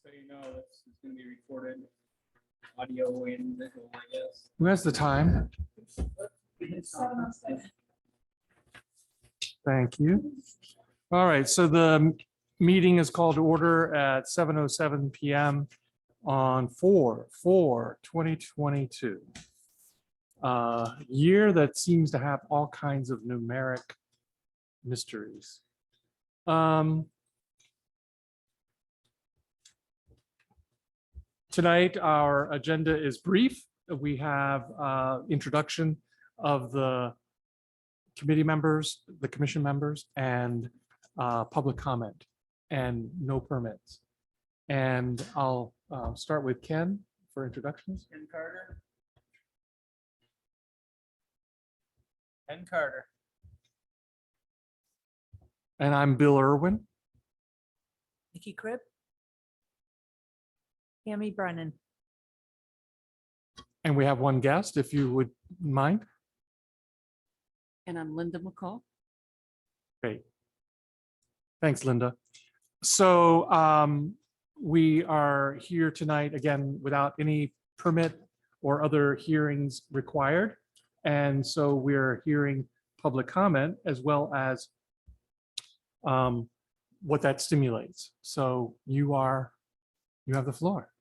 So you know this is going to be recorded, audio and visual, I guess. Who has the time? Thank you. All right, so the meeting is called to order at 7:07 PM on 4/4/2022. Year that seems to have all kinds of numeric mysteries. Tonight, our agenda is brief. We have introduction of the committee members, the commission members, and public comment, and no permits. And I'll start with Ken for introductions. Ken Carter. Ken Carter. And I'm Bill Irwin. Nikki Cribb. Tammy Brennan. And we have one guest, if you would mind. And I'm Linda McCall. Great. Thanks, Linda. So we are here tonight, again, without any permit or other hearings required. And so we're hearing public comment as well as what that stimulates. So you have the floor.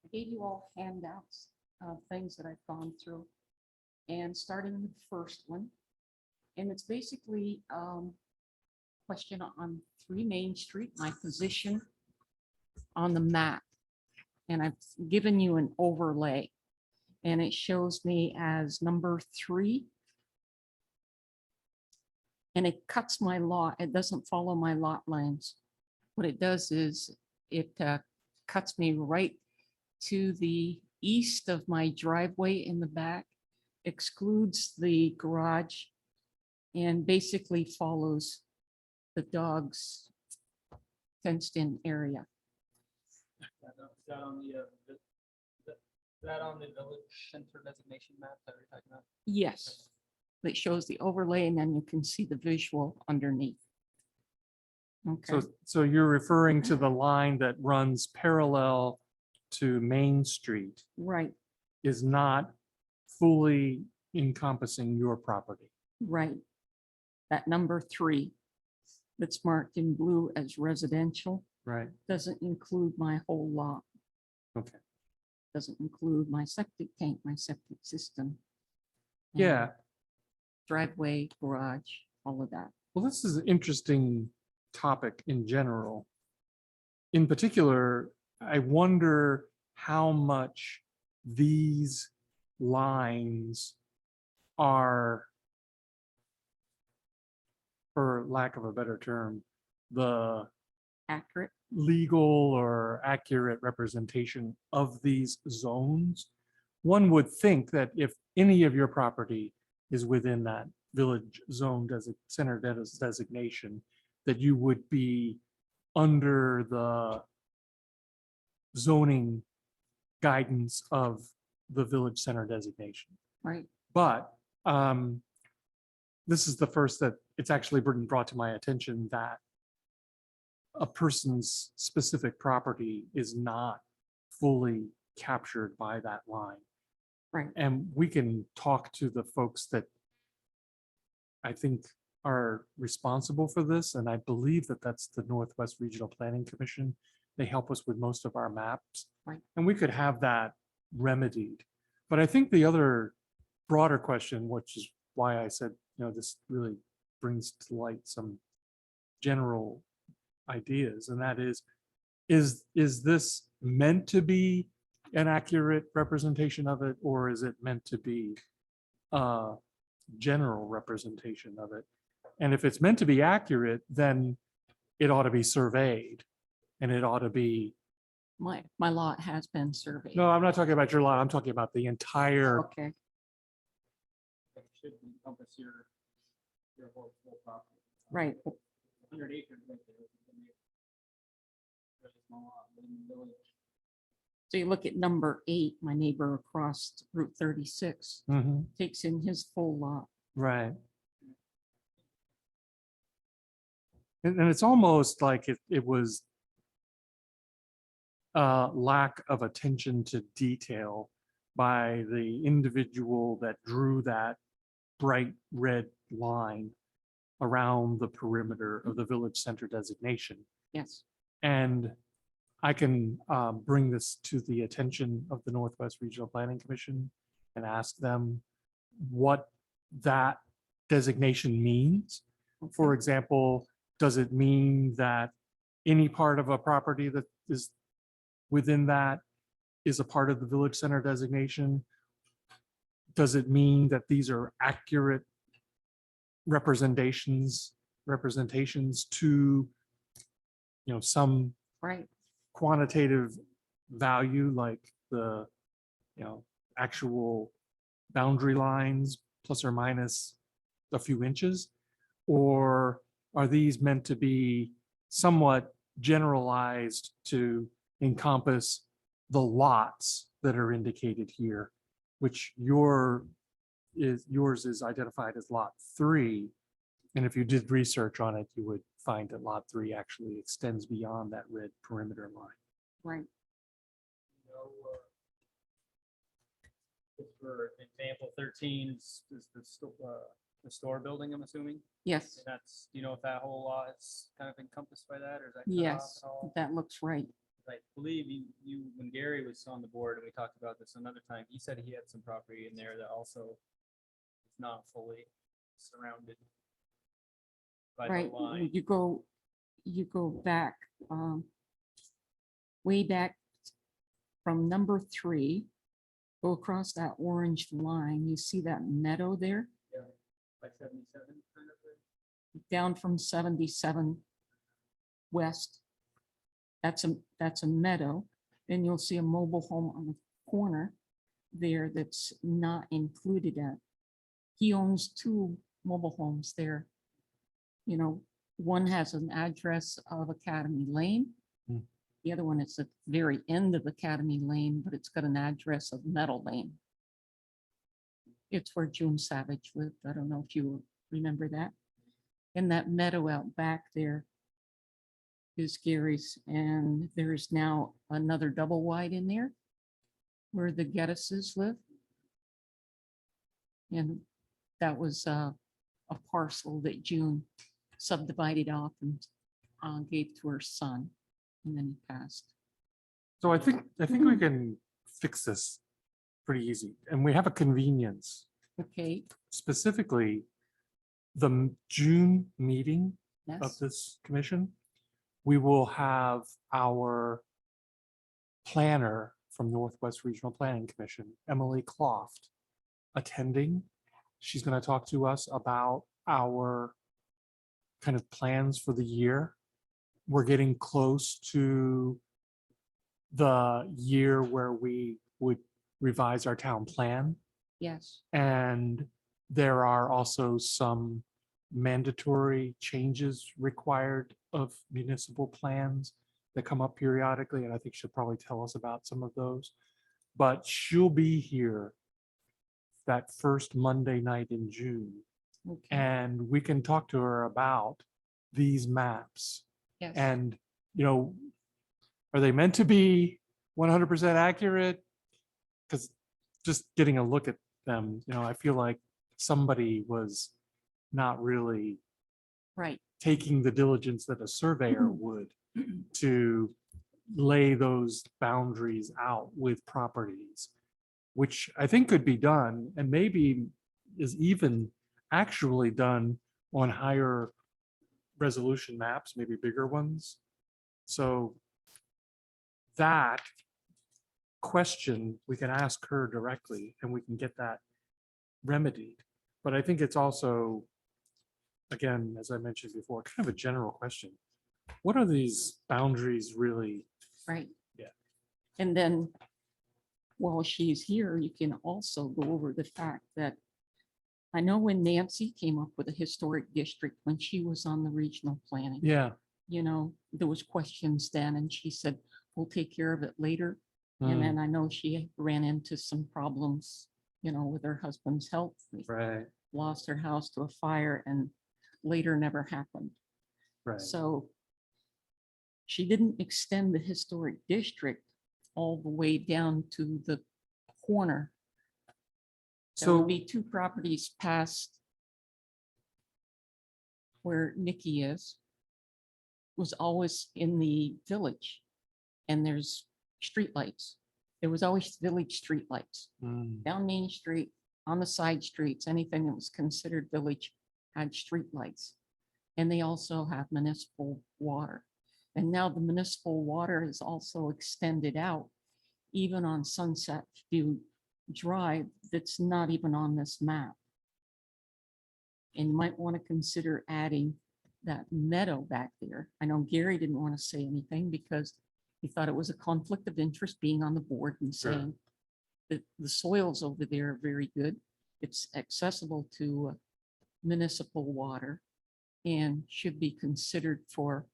I gave you all handouts of things that I've gone through, and starting with the first one. And it's basically question on 3 Main Street, my position on the map. And I've given you an overlay, and it shows me as number 3. And it cuts my lot. It doesn't follow my lot lines. What it does is it cuts me right to the east of my driveway in the back, excludes the garage, and basically follows the dog's fenced-in area. Is that on the village center designation map that we're talking about? Yes, it shows the overlay, and then you can see the visual underneath. Okay, So you're referring to the line that runs parallel to Main Street right, is not fully encompassing your property. right. That number 3 that's marked in blue as residential Right. doesn't include my whole lot. Okay. Doesn't include my septic tank, my septic system. and Yeah. Driveway, garage, all of that. Well, this is an interesting topic in general. In particular, I wonder how much these lines are, for lack of a better term, the Accurate. legal or accurate representation of these zones. One would think that if any of your property is within that village zone center designation, that you would be under the zoning guidance of the village center designation. Right, But this is the first that it's actually been brought to my attention that a person's specific property is not fully captured by that line. right. And we can talk to the folks that I think are responsible for this. And I believe that that's the Northwest Regional Planning Commission. They help us with most of our maps. Right. And we could have that remedied. But I think the other broader question, which is why I said, this really brings to light some general ideas, and that is this meant to be an accurate representation of it, or is it meant to be a general representation of it? And if it's meant to be accurate, then it ought to be surveyed, and it ought to be, My lot has been surveyed. no, I'm not talking about your lot, I'm talking about the entire, Okay, It should encompass your whole property. right. 100 acres. Right there. Very small lot within the village. So you look at number 8, my neighbor across Route 36 Mhm, takes in his full lot. right. And it's almost like it was lack of attention to detail by the individual that drew that bright red line around the perimeter of the village center designation. Yes, And I can bring this to the attention of the Northwest Regional Planning Commission and ask them what that designation means. For example, does it mean that any part of a property that is within that is a part of the village center designation? Does it mean that these are accurate representations to, some right, quantitative value like the, actual boundary lines plus or minus a few inches? Or are these meant to be somewhat generalized to encompass the lots that are indicated here, which yours is identified as lot 3. And if you did research on it, you would find that lot 3 actually extends beyond that red perimeter line. right. You know, just for example, 13 is the store building, I'm assuming. Yes, And that's, do you know if that whole lot is kind of encompassed by that, or is that cut off yes, at all? that looks right. I believe you, when Gary was on the board and we talked about this another time, he said he had some property in there that also is not fully surrounded by Right, the line. you go back, way back from number 3, go across that orange line, you see that meadow there, By 77 kind of thing. down from 77 west. That's a meadow, and you'll see a mobile home on the corner there that's not included at. He owns 2 mobile homes there. One has an address of Academy Lane. Hmm. The other one is at the very end of Academy Lane, but it's got an address of Meadow Lane. It's where June Savage lived. I don't know if you remember that. And that meadow out back there is Gary's, and there's now another double wide in there where the Geddeses live. And that was a parcel that June subdivided off and gave to her son, and then he passed. So I think we can fix this pretty easy. And we have a convenience, Okay, specifically the June meeting of yes, this commission. We will have our planner from Northwest Regional Planning Commission, Emily Cloft, attending. She's going to talk to us about our kind of plans for the year. We're getting close to the year where we would revise our town plan. yes, And there are also some mandatory changes required of municipal plans that come up periodically, and I think she'll probably tell us about some of those. But she'll be here that first Monday night in June, okay, and we can talk to her about these maps. yes, And, are they meant to be 100% accurate? Because just getting a look at them, I feel like somebody was not really right, taking the diligence that a surveyor would to lay those boundaries out with properties, which I think could be done and maybe is even actually done on higher resolution maps, maybe bigger ones. So that question, we can ask her directly and we can get that remedied. But I think it's also, again, as I mentioned before, kind of a general question. What are these boundaries really? right. Yeah. And then while she's here, you can also go over the fact that I know when Nancy came up with a historic district, when she was on the regional planning, Yeah. there was questions then, and she said, we'll take care of it later. Mm, And then I know she ran into some problems, with her husband's health. They right. lost her house to a fire and later never happened. Right. So she didn't extend the historic district all the way down to the corner. There would So, be two properties past where Nikki is, was always in the village. And there's streetlights. There was always village streetlights mm, down Main Street, on the side streets, anything that was considered village had streetlights. And they also have municipal water. And now the municipal water is also extended out, even on Sunset View Drive, that's not even on this map. And you might want to consider adding that meadow back there. I know Gary didn't want to say anything because he thought it was a conflict of interest being on the board and Sure. saying that the soils over there are very good. It's accessible to municipal water and should be considered for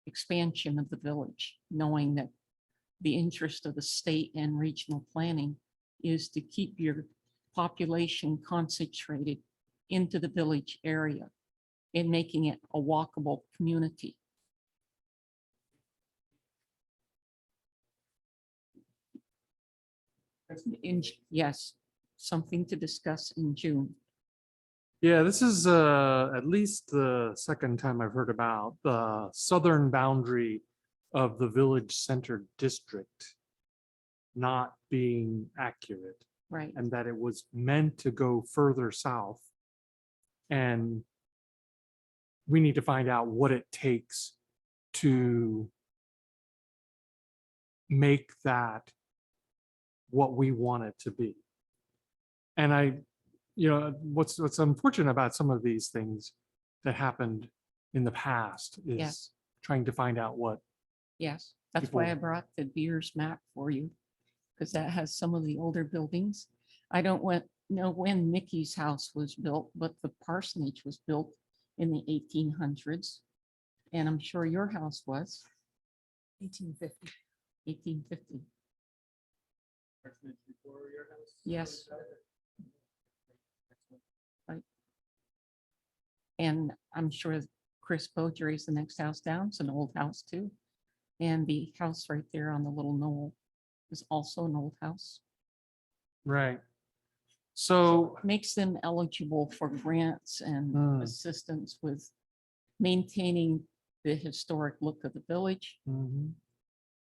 expansion of the village, knowing that the interest of the state and regional planning is to keep your population concentrated into the village area and making it a walkable community. Yes, something to discuss in June. yeah, this is at least the second time I've heard about the southern boundary of the village center district not being accurate, Right, and that it was meant to go further south. And we need to find out what it takes to make that what we want it to be. And what's unfortunate about some of these things that happened in the past Yeah. is trying to find out what, yes, that's why I People- brought the Beers map for you, because that has some of the older buildings. I don't know when Mickey's house was built, but the parsonage was built in the 1800s. And I'm sure your house was 1850. 1850. Before your house? Yes. And I'm sure Chris Beaudry's the next house down. It's an old house too. And the house right there on the little knoll is also an old house. right? So, Makes them eligible for grants and Hmm. assistance with maintaining the historic look of the village. mhm.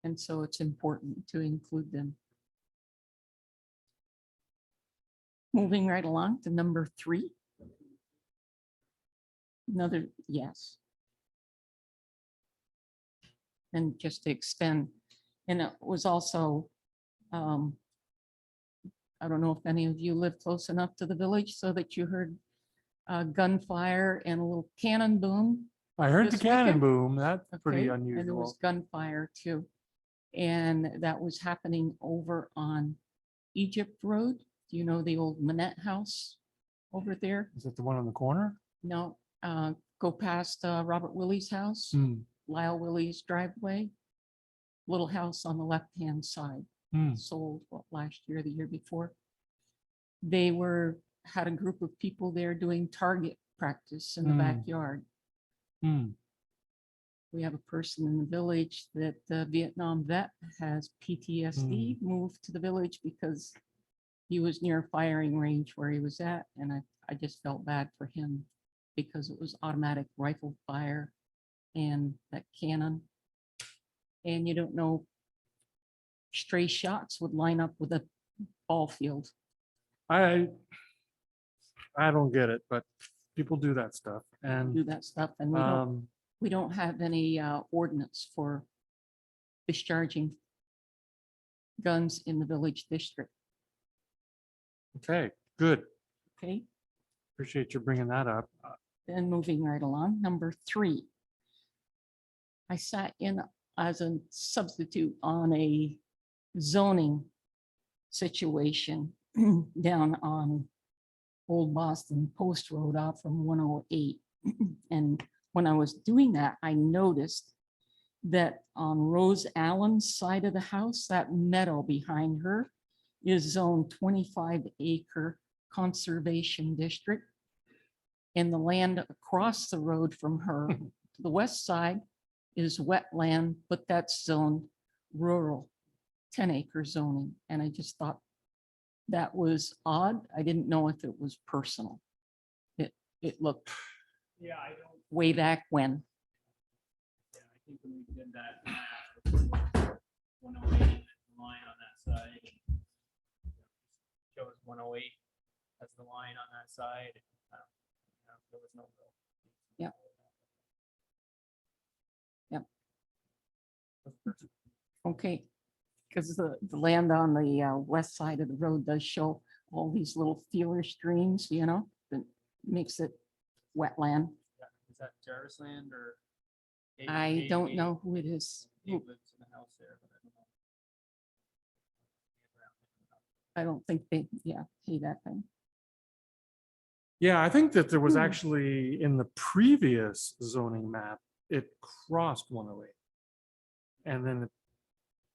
And so it's important to include them. Moving right along to number 3. Another yes. And just to extend, and it was also, I don't know if any of you live close enough to the village so that you heard gunfire and a little cannon boom. I heard the This cannon weekend? boom. That's pretty Okay, and there was unusual. gunfire too. And that was happening over on Egypt Road. Do you know the old Manette House over there? Is it the one on the corner? No, go past Robert Willie's house, Hmm, Lyle Willie's driveway. Little house on the left-hand side, hmm, sold last year, the year before. They had a group of people there doing target practice in the Hmm. backyard. hmm. We have a person in the village that the Vietnam vet has PTSD, moved to the village because he was near a firing range where he was at, and I just felt bad for him because it was automatic rifle fire and that cannon. And you don't know, stray shots would line up with a ball field. I don't get it, but people do that stuff. Do And that stuff, and we don't have any ordinance for discharging guns in the village district. okay, good. Okay, Appreciate you bringing that up. then moving right along, number 3. I sat in as a substitute on a zoning situation down on Old Boston Post Road out from 108. And when I was doing that, I noticed that on Rose Allen's side of the house, that meadow behind her is zone 25 acre conservation district. And the land across the road from her, to the west side is wetland, but that's zoned rural, 10-acre zoning. And I just thought that was odd. I didn't know if it was personal. It looked Yeah, I don't, way back when. yeah, I think when we did that. 108 line on that side. Shows 108 as the line on that side. There was no. Yep. Yep. Okay, because the land on the west side of the road does show all these little feeler streams, that makes it wetland. Is that Jarvis land or? I don't know who it is. Dave lives in the house there, but I don't know. I don't think they, see that thing. Yeah, I think that there was Hmm. actually in the previous zoning map, it crossed 108. And then it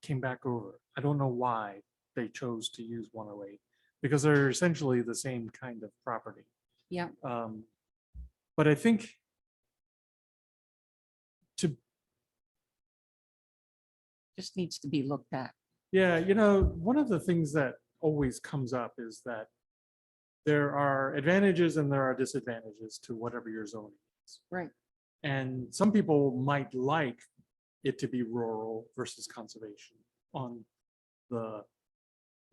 came back over. I don't know why they chose to use 108 because they're essentially the same kind of property. Yeah. But I think to, Just needs to be looked at. yeah, one of the things that always comes up is that there are advantages and there are disadvantages to whatever your zoning is. Right. And some people might like it to be rural versus conservation on the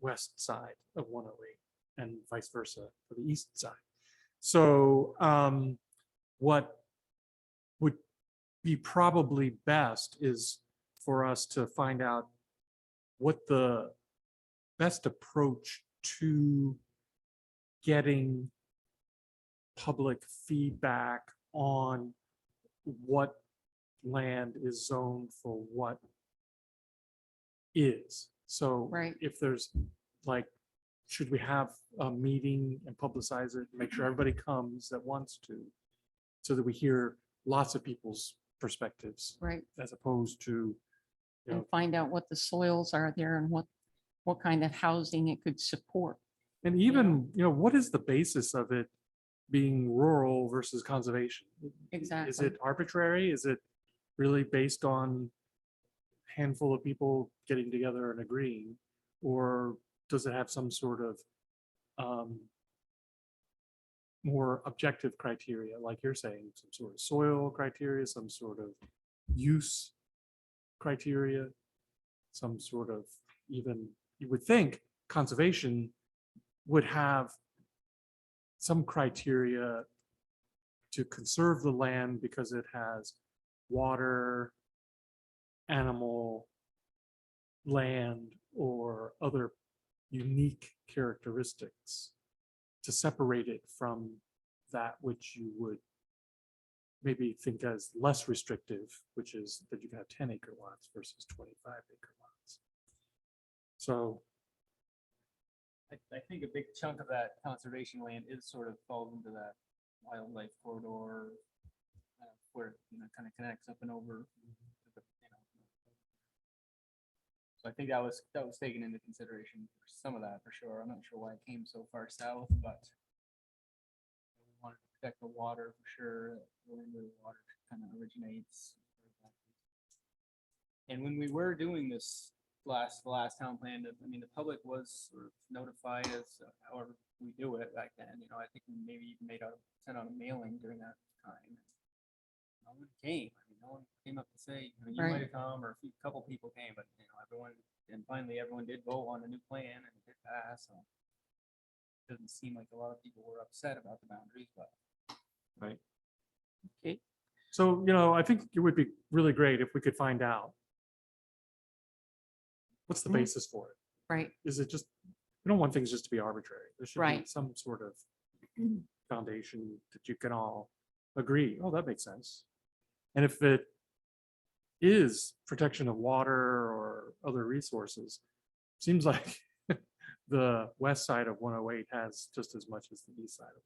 west side of 108 and vice versa for the east side. So what would be probably best is for us to find out what the best approach to getting public feedback on what land is zoned for what is. So Right. if there's like, should we have a meeting and publicize it, make sure everybody comes that wants to, so that we hear lots of people's perspectives Right. as opposed to, you know, And find out what the soils are there and what kind of housing it could support. and even, what is the basis of it being rural versus conservation? Is Exactly. it arbitrary? Is it really based on a handful of people getting together and agreeing? Or does it have some sort of more objective criteria, like you're saying, some sort of soil criteria, some sort of use criteria, some sort of even, you would think conservation would have some criteria to conserve the land because it has water, animal, land, or other unique characteristics to separate it from that which you would maybe think as less restrictive, which is that you can have 10-acre lots versus 25-acre lots. So I think a big chunk of that conservation land is sort of falls into that wildlife corridor. Where it, kind of connects up and over. So I think that was taken into consideration for some of that for sure. I'm not sure why it came so far south, but we wanted to protect the water for sure. Where the water kind of originates. And when we were doing this the last town plan, I mean, the public was sort of notified as however we do it back then. I think we maybe even sent out a mailing during that time. No one came. I mean, no one came up to say, you Right. might have come, or a couple people came, but everyone, and finally everyone did vote on a new plan and it did pass. So it doesn't seem like a lot of people were upset about the boundaries, but right. Okay. So, I think it would be really great if we could find out what's the Mhm. basis for it. Right. Is it just, we don't want things just to be arbitrary. There should be Right. some sort of foundation that you can all agree, oh, that makes sense. And if it is protection of water or other resources, seems like the west side of 108 has just as much as the east side of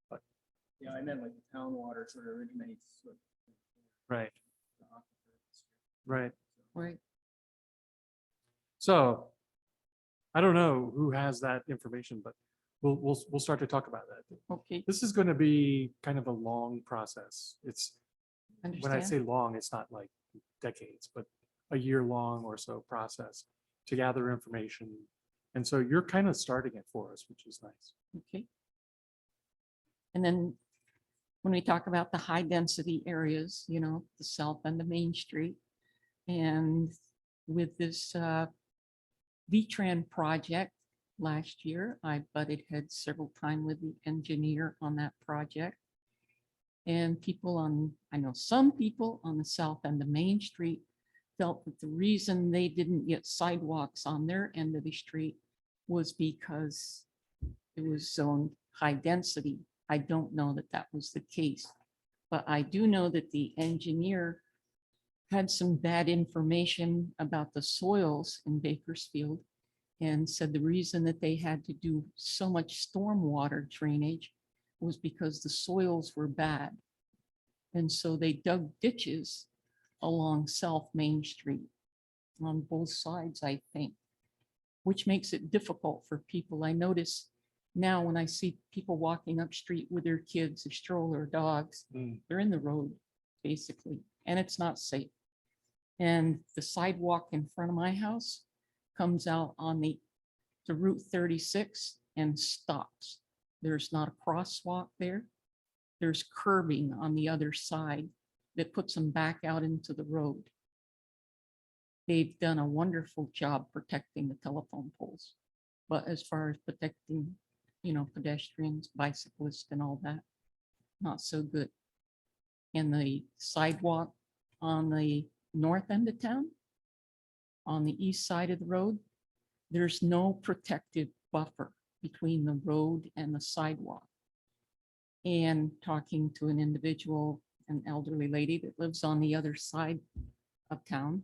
108. I meant like the town water sort of originates. With Right, the aquifers. right. Right. So I don't know who has that information, but we'll start to talk about that. Okay, This is going to be kind of a long process. It's, when I understand. say long, it's not like decades, but a year long or so process to gather information. And so you're kind of starting it for us, which is nice. Okay. And then when we talk about the high density areas, you know, the south end of Main Street. And with this V-Tran project last year, I butted heads several times with the engineer on that project. And people on, I know some people on the south end of Main Street felt that the reason they didn't get sidewalks on their end of the street was because it was zoned high density. I don't know that that was the case, but I do know that the engineer had some bad information about the soils in Bakersfield and said the reason that they had to do so much stormwater drainage was because the soils were bad. And so they dug ditches along South Main Street on both sides, I think, which makes it difficult for people. I notice now when I see people walking up street with their kids, a stroller, dogs, they're in the road, basically, and it's not safe. And the sidewalk in front of my house comes out on the Route 36 and stops. There's not a crosswalk there. There's curbing on the other side that puts them back out into the road. They've done a wonderful job protecting the telephone poles. But as far as protecting, you know, pedestrians, bicyclists and all that, not so good. And the sidewalk on the north end of town, on the east side of the road, there's no protective buffer between the road and the sidewalk. And talking to an individual, an elderly lady that lives on the other side of town,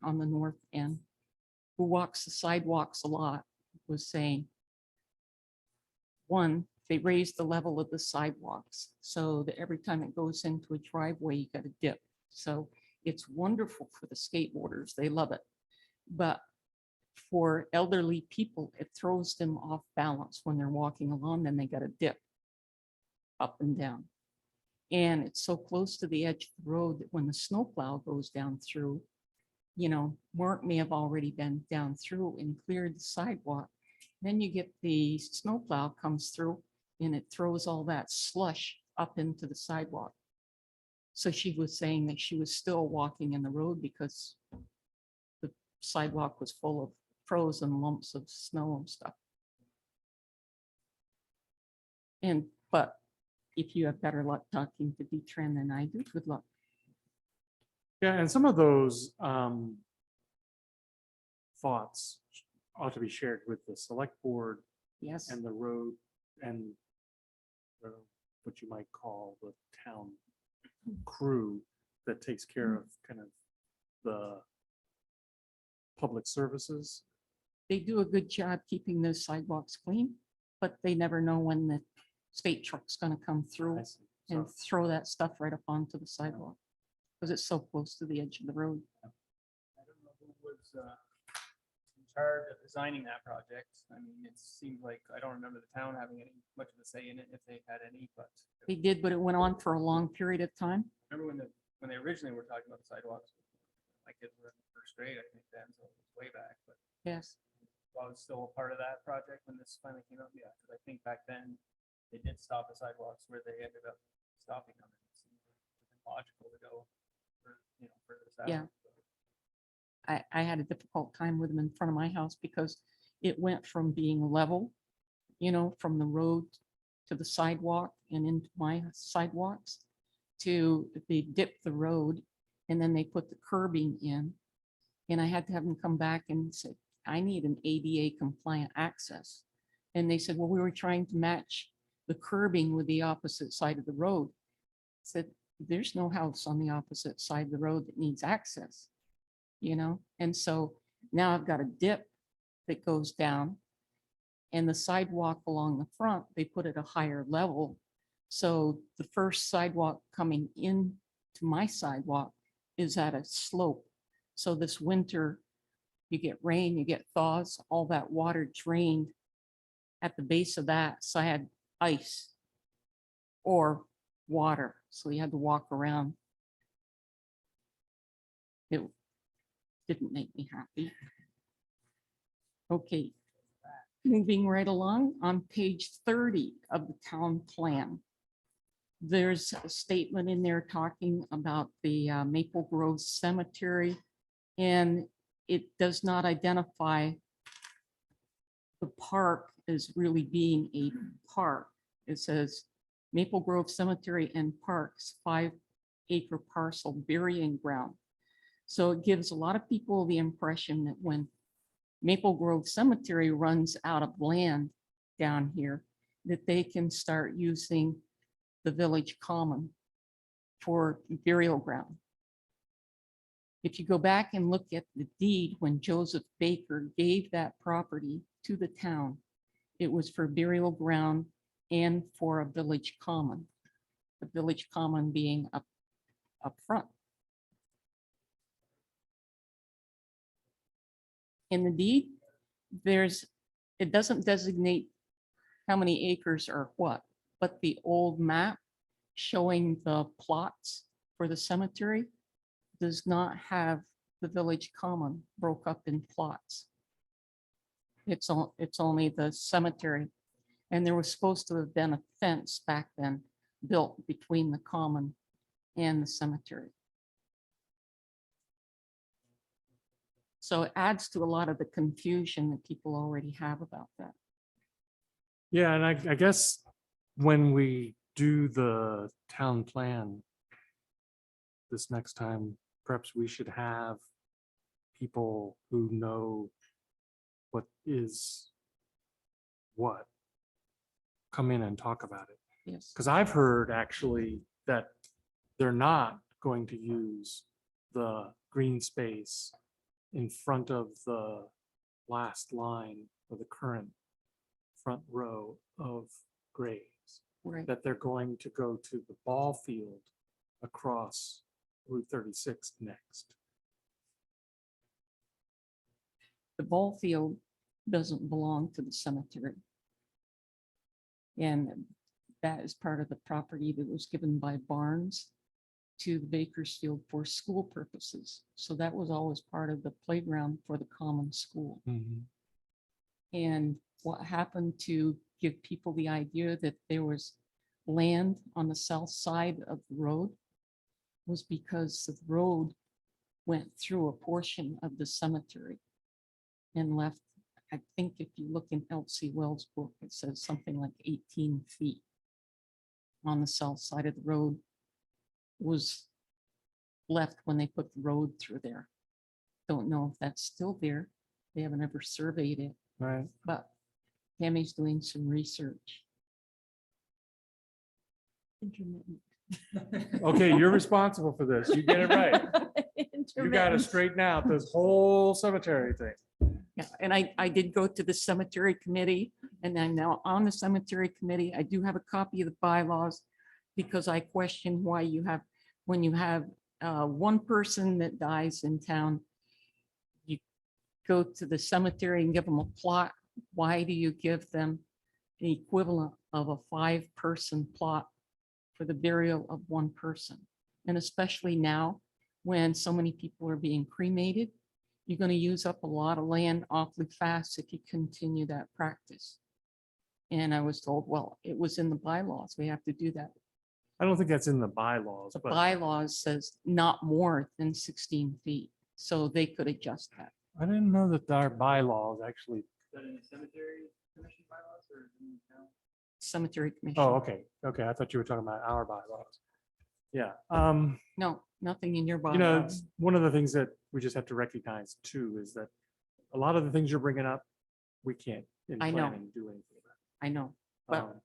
on the north end, who walks the sidewalks a lot, was saying, one, they raised the level of the sidewalks so that every time it goes into a driveway, you got a dip. So it's wonderful for the skateboarders. They love it. But for elderly people, it throws them off balance when they're walking along, then they got a dip up and down. And it's so close to the edge of the road that when the snowplow goes down through, you know, Mark may have already been down through and cleared the sidewalk. Then you get the snowplow comes through and it throws all that slush up into the sidewalk. So she was saying that she was still walking in the road because the sidewalk was full of frozen lumps of snow and stuff. And, but if you have better luck talking to V-Tran than I do, good luck. Yeah, and some of those thoughts ought to be shared with the select board Yes, and the road and what you might call the town crew that takes care of kind of the public services. they do a good job keeping those sidewalks clean, but they never know when the state truck's gonna come through I see. and So, throw that stuff right up onto the sidewalk. Because it's so close to the edge of the road. I don't know who was in charge of designing that project. I mean, it seems like, I don't remember the town having any much of a say in it, if they had any, but They did, but it went on for a long period of time. remember when they originally were talking about the sidewalks, my kids were in first grade, I think then, so it was way back, but Yes, I was still a part of that project when this finally came up, yeah, because I think back then they did stop the sidewalks where they ended up stopping them. It seemed logical to go for, you know, further south. Yeah. I had a difficult time with them in front of my house because it went from being level, you know, from the road to the sidewalk and into my sidewalks to they dipped the road and then they put the curbing in. And I had to have them come back and say, I need an ADA compliant access. And they said, well, we were trying to match the curbing with the opposite side of the road. I said, there's no house on the opposite side of the road that needs access, you know? And so now I've got a dip that goes down and the sidewalk along the front, they put at a higher level. So the first sidewalk coming in to my sidewalk is at a slope. So this winter, you get rain, you get thaws, all that water drained at the base of that, so I had ice or water, so you had to walk around. It didn't make me happy. Okay, moving right along on page 30 of the town plan. There's a statement in there talking about the Maple Grove Cemetery, and it does not identify the park as really being a park. It says Maple Grove Cemetery and Parks, 5-acre parcel burying ground. So it gives a lot of people the impression that when Maple Grove Cemetery runs out of land down here, that they can start using the village common for burial ground. If you go back and look at the deed, when Joseph Baker gave that property to the town, it was for burial ground and for a village common. The village common being up front. In the deed, it doesn't designate how many acres or what, but the old map showing the plots for the cemetery does not have the village common broke up in plots. It's only the cemetery. And there was supposed to have been a fence back then built between the common and the cemetery. So it adds to a lot of the confusion that people already have about that. Yeah, and I guess when we do the town plan this next time, perhaps we should have people who know what is what come in and talk about it. Yes. Because I've heard actually that they're not going to use the green space in front of the last line of the current front row of graves, Right. that they're going to go to the ball field across Route 36 next. The ball field doesn't belong to the cemetery. And that is part of the property that was given by Barnes to the Bakersfield for school purposes. So that was always part of the playground for the common school. And what happened to give people the idea that there was land on the south side of the road was because the road went through a portion of the cemetery and left, I think if you look in Elsie Wells' book, it says something like 18 feet on the south side of the road was left when they put the road through there. Don't know if that's still there. They haven't ever surveyed it, Right. but Tammy's doing some research. Intermittent. Okay, you're responsible for this. You get it right. You got to Intermittent. straighten out this whole cemetery thing. Yeah, and I did go to the cemetery committee, and I'm now on the cemetery committee. I do have a copy of the bylaws because I question why you have, when you have one person that dies in town, you go to the cemetery and give them a plot. Why do you give them the equivalent of a 5-person plot for the burial of one person? And especially now, when so many people are being cremated, you're going to use up a lot of land awfully fast if you continue that practice. And I was told, well, it was in the bylaws. We have to do that. I don't think that's in the bylaws, The but bylaws says not more than 16 feet. So they could adjust that. I didn't know that our bylaws actually. Is that in the cemetery commission bylaws or in the town? Cemetery commission. Oh, okay. Okay. I thought you were talking about our bylaws. Yeah. No, nothing in your You know, bylaws. one of the things that we just have to recognize too is that a lot of the things you're bringing up, we can't in I know. planning do anything I know, about. but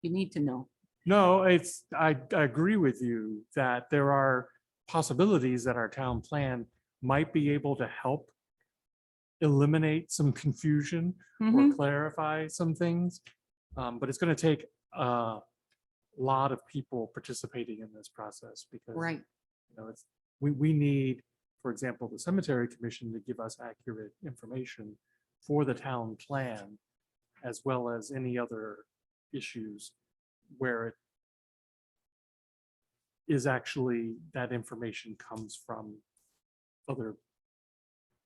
you need to know. No, I agree with you that there are possibilities that our town plan might be able to help eliminate some confusion or Mhm. clarify some things. But it's going to take a lot of people participating in this process because Right, you know, we need, for example, the cemetery commission to give us accurate information for the town plan. as well as any other issues where it is actually, that information comes from other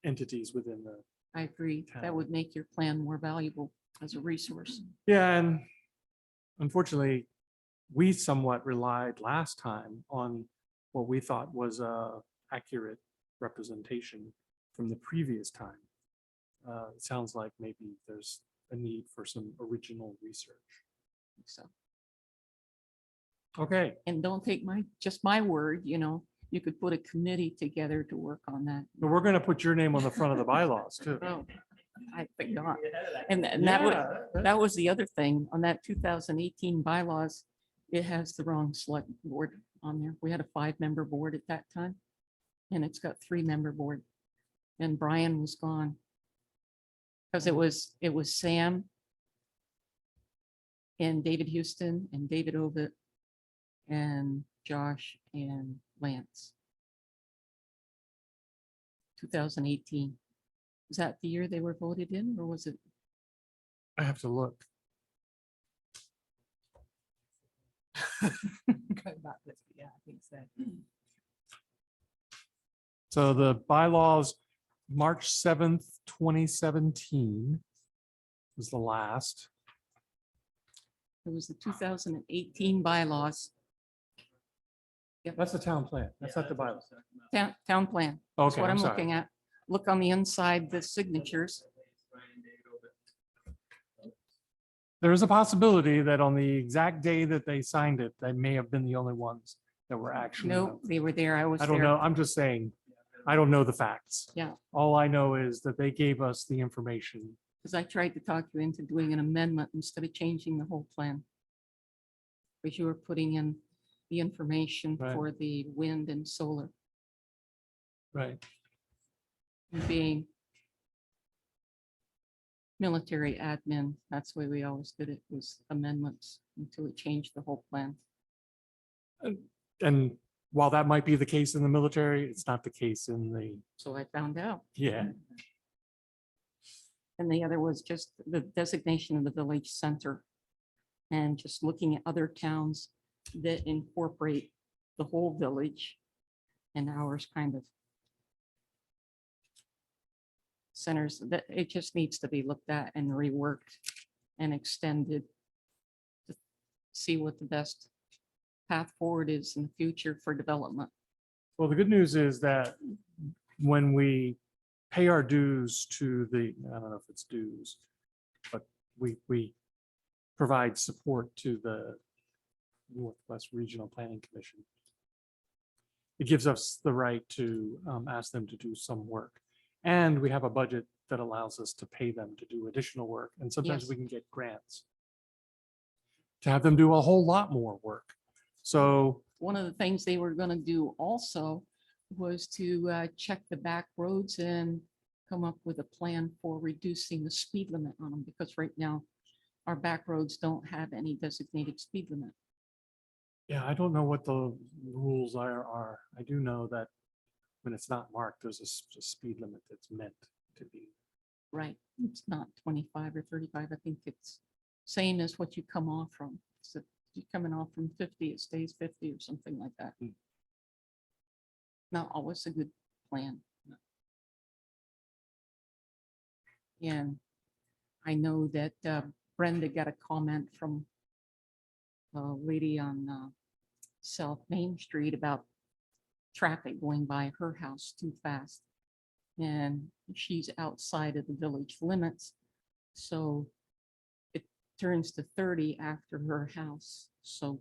entities within the. I agree. That Town. would make your plan more valuable as a resource. Yeah, and unfortunately, we somewhat relied last time on what we thought was a accurate representation from the previous time. It sounds like maybe there's a need for some original research. So, Okay, and don't take just my word, you could put a committee together to work on that. but we're gonna put your name on the front of the bylaws too. Oh, I forgot. And that was the other thing on that 2018 bylaws. It has the wrong select board on there. We had a 5-member board at that time. And it's got 3-member board. And Brian was gone. Because it was Sam and David Houston and David Ovett and Josh and Lance. 2018. Was that the year they were voted in, or was it? I have to look. Going back this, yeah, I think so. So the bylaws, March 7th, 2017 was the last. It was the 2018 bylaws, That's the town plan. That's not the bylaws. town plan. That's Okay, what I'm I'm sorry. looking at. Look on the inside, the signatures. There is a possibility that on the exact day that they signed it, they may have been the only ones that were actually. No, they were there. I was I don't there. know. I'm just saying, I don't know the facts. Yeah. All I know is that they gave us the information. Because I tried to talk you into doing an amendment instead of changing the whole plan. Because you were putting in the information Right. for the wind and solar Right. and being military admin. That's the way we always did it, was amendments until we changed the whole plan. And while that might be the case in the military, it's not the case in the, So I found out. yeah. And the other was just the designation of the village center. And just looking at other towns that incorporate the whole village and ours kind of centers, that it just needs to be looked at and reworked and extended to see what the best path forward is in the future for development. Well, the good news is that when we pay our dues to the, I don't know if it's dues, but we provide support to the Northwest Regional Planning Commission. It gives us the right to ask them to do some work. And we have a budget that allows us to pay them to do additional work. And sometimes Yes. we can get grants to have them do a whole lot more work. So, One of the things they were gonna do also was to check the back roads and come up with a plan for reducing the speed limit on them, because right now our back roads don't have any designated speed limit. yeah, I don't know what the rules are. I do know that when it's not marked, there's a speed limit that's meant to be. Right, it's not 25 or 35. I think it's same as what you come off from. So if you're coming off from 50, it stays 50 or something like that. Hmm. Not always a good plan. And I know that Brenda got a comment from a lady on South Main Street about traffic going by her house too fast. And she's outside of the village limits. So it turns to 30 after her house. So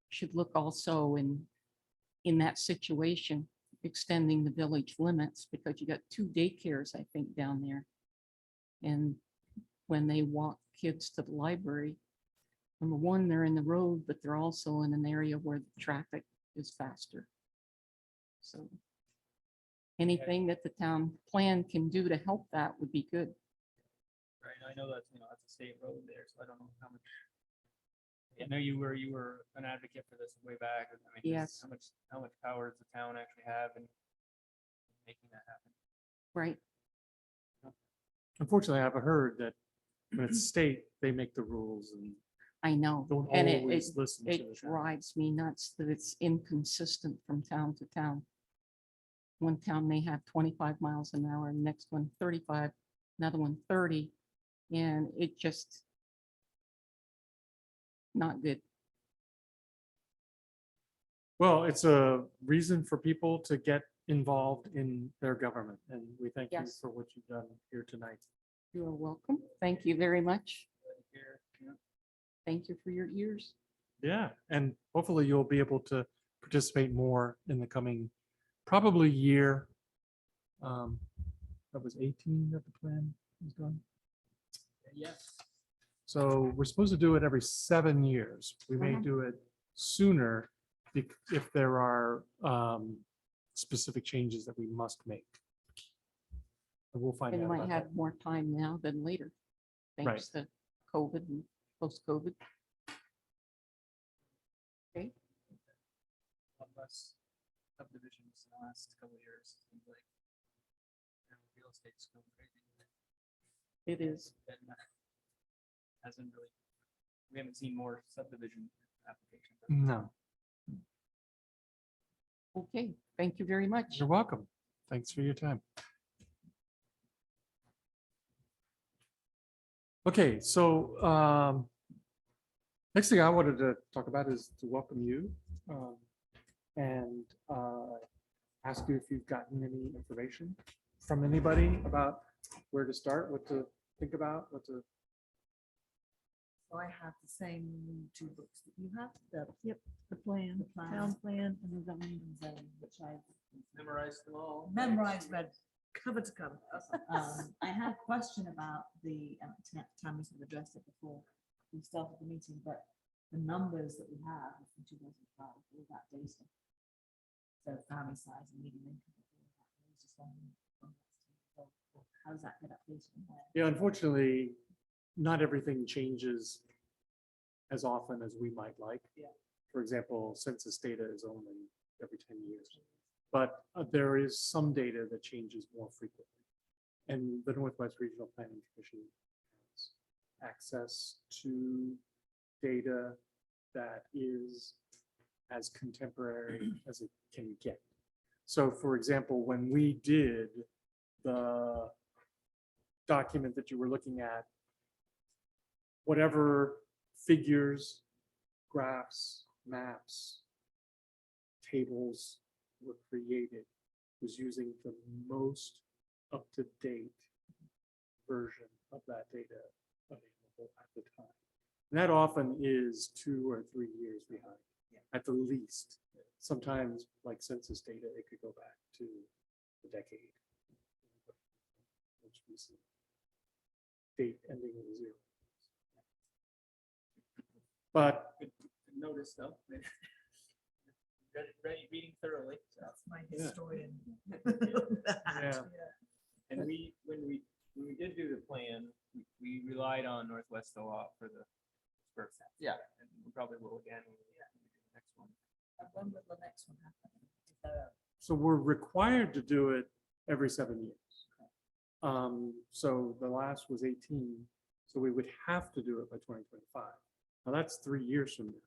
should look also in that situation, extending the village limits, because you got 2 daycares, I think, down there. And when they walk kids to the library, number one, they're in the road, but they're also in an area where the traffic is faster. So anything that the town plan can do to help that would be good. Right, I know that's, that's a state road there, so I don't know how much. I know you were an advocate for this way back. I mean, just Yes. how much power does the town actually have in making that happen? Right, Unfortunately, I've heard that When it's state, they make the rules and I know. don't And always listen to the it town. drives me nuts that it's inconsistent from town to town. One town may have 25 miles an hour, next one 35, another one 30, and it just not good. Well, it's a reason for people to get involved in their government, and we thank you Yes. for what you've done here tonight. You are welcome. Thank you very much. Here, yeah. Thank you for your ears. Yeah, and hopefully you'll be able to participate more in the coming, probably year. That was 18 that the plan was done. Yes. So we're supposed to do it every 7 years. We may Mhm. do it sooner if there are specific changes that we must make. And we'll find And out might about have that. more time now than later. Thanks to COVID and post-COVID. Okay, Lot less subdivisions in the last couple of years. Seems like, real estate's going crazy. it is. And hasn't really, we haven't seen more subdivision applications. No, Okay, thank you very much. you're welcome. Thanks for your time. Okay, so next thing I wanted to talk about is to welcome you and ask you if you've gotten any information from anybody about where to start, what to think about, what to. So I have the same two books that you have, the plan, town plan and the zoning and zoning, which I Memorized them all. memorized, read cover to cover. I had a question about the, Tammy sort of addressed it before we started the meeting, but the numbers that we have are from 2005, all that data. So family size and median income. all that, I was just wondering, how does that get updated? and where? Yeah, unfortunately, not everything changes as often as we might like. Yeah. For example, census data is only every 10 years. But there is some data that changes more frequently. And the Northwest Regional Planning Commission has access to data that is as contemporary as it can get. So for example, when we did the document that you were looking at, whatever figures, graphs, maps, tables were created was using the most up-to-date version of that data available at the time. And that often is 2 or 3 years behind, at the least. Sometimes, like census data, it could go back to a decade. Most recent date ending with 0. But Good notice though. Reading thoroughly. So. That's my Yeah. historian. Yeah. And when we did do the plan, we relied on Northwest a lot for the first. Yeah. And we probably will again when we do the next one. When will the next one happen? Is there a- so we're required to do it every 7 years. So the last was 18, so we would have to do it by 2025. Now that's 3 years from now.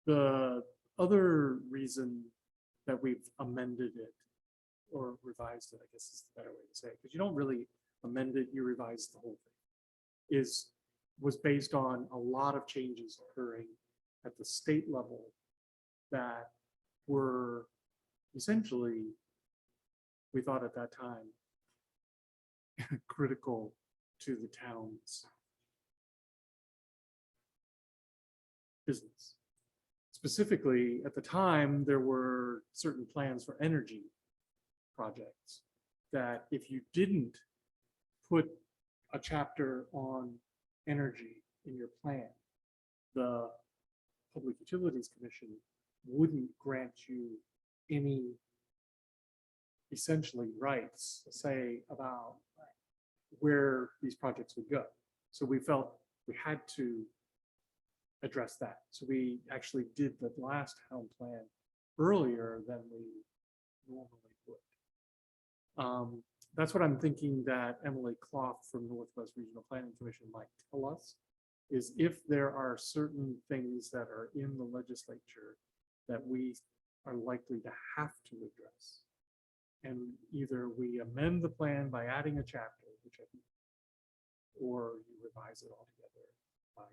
The other reason that we've amended it or revised it, I guess is the better way to say it, because you don't really amend it, you revise the whole thing, was based on a lot of changes occurring at the state level that were essentially, we thought at that time, critical to the town's business. Specifically, at the time, there were certain plans for energy projects that if you didn't put a chapter on energy in your plan, the Public Utilities Commission wouldn't grant you any essentially rights, say, about where these projects would go. So we felt we had to address that. So we actually did the last town plan earlier than we normally would. that's what I'm thinking that Emily Clough from Northwest Regional Planning Commission might tell us, is if there are certain things that are in the legislature that we are likely to have to address. And either we amend the plan by adding a chapter, which I think, or you revise it altogether by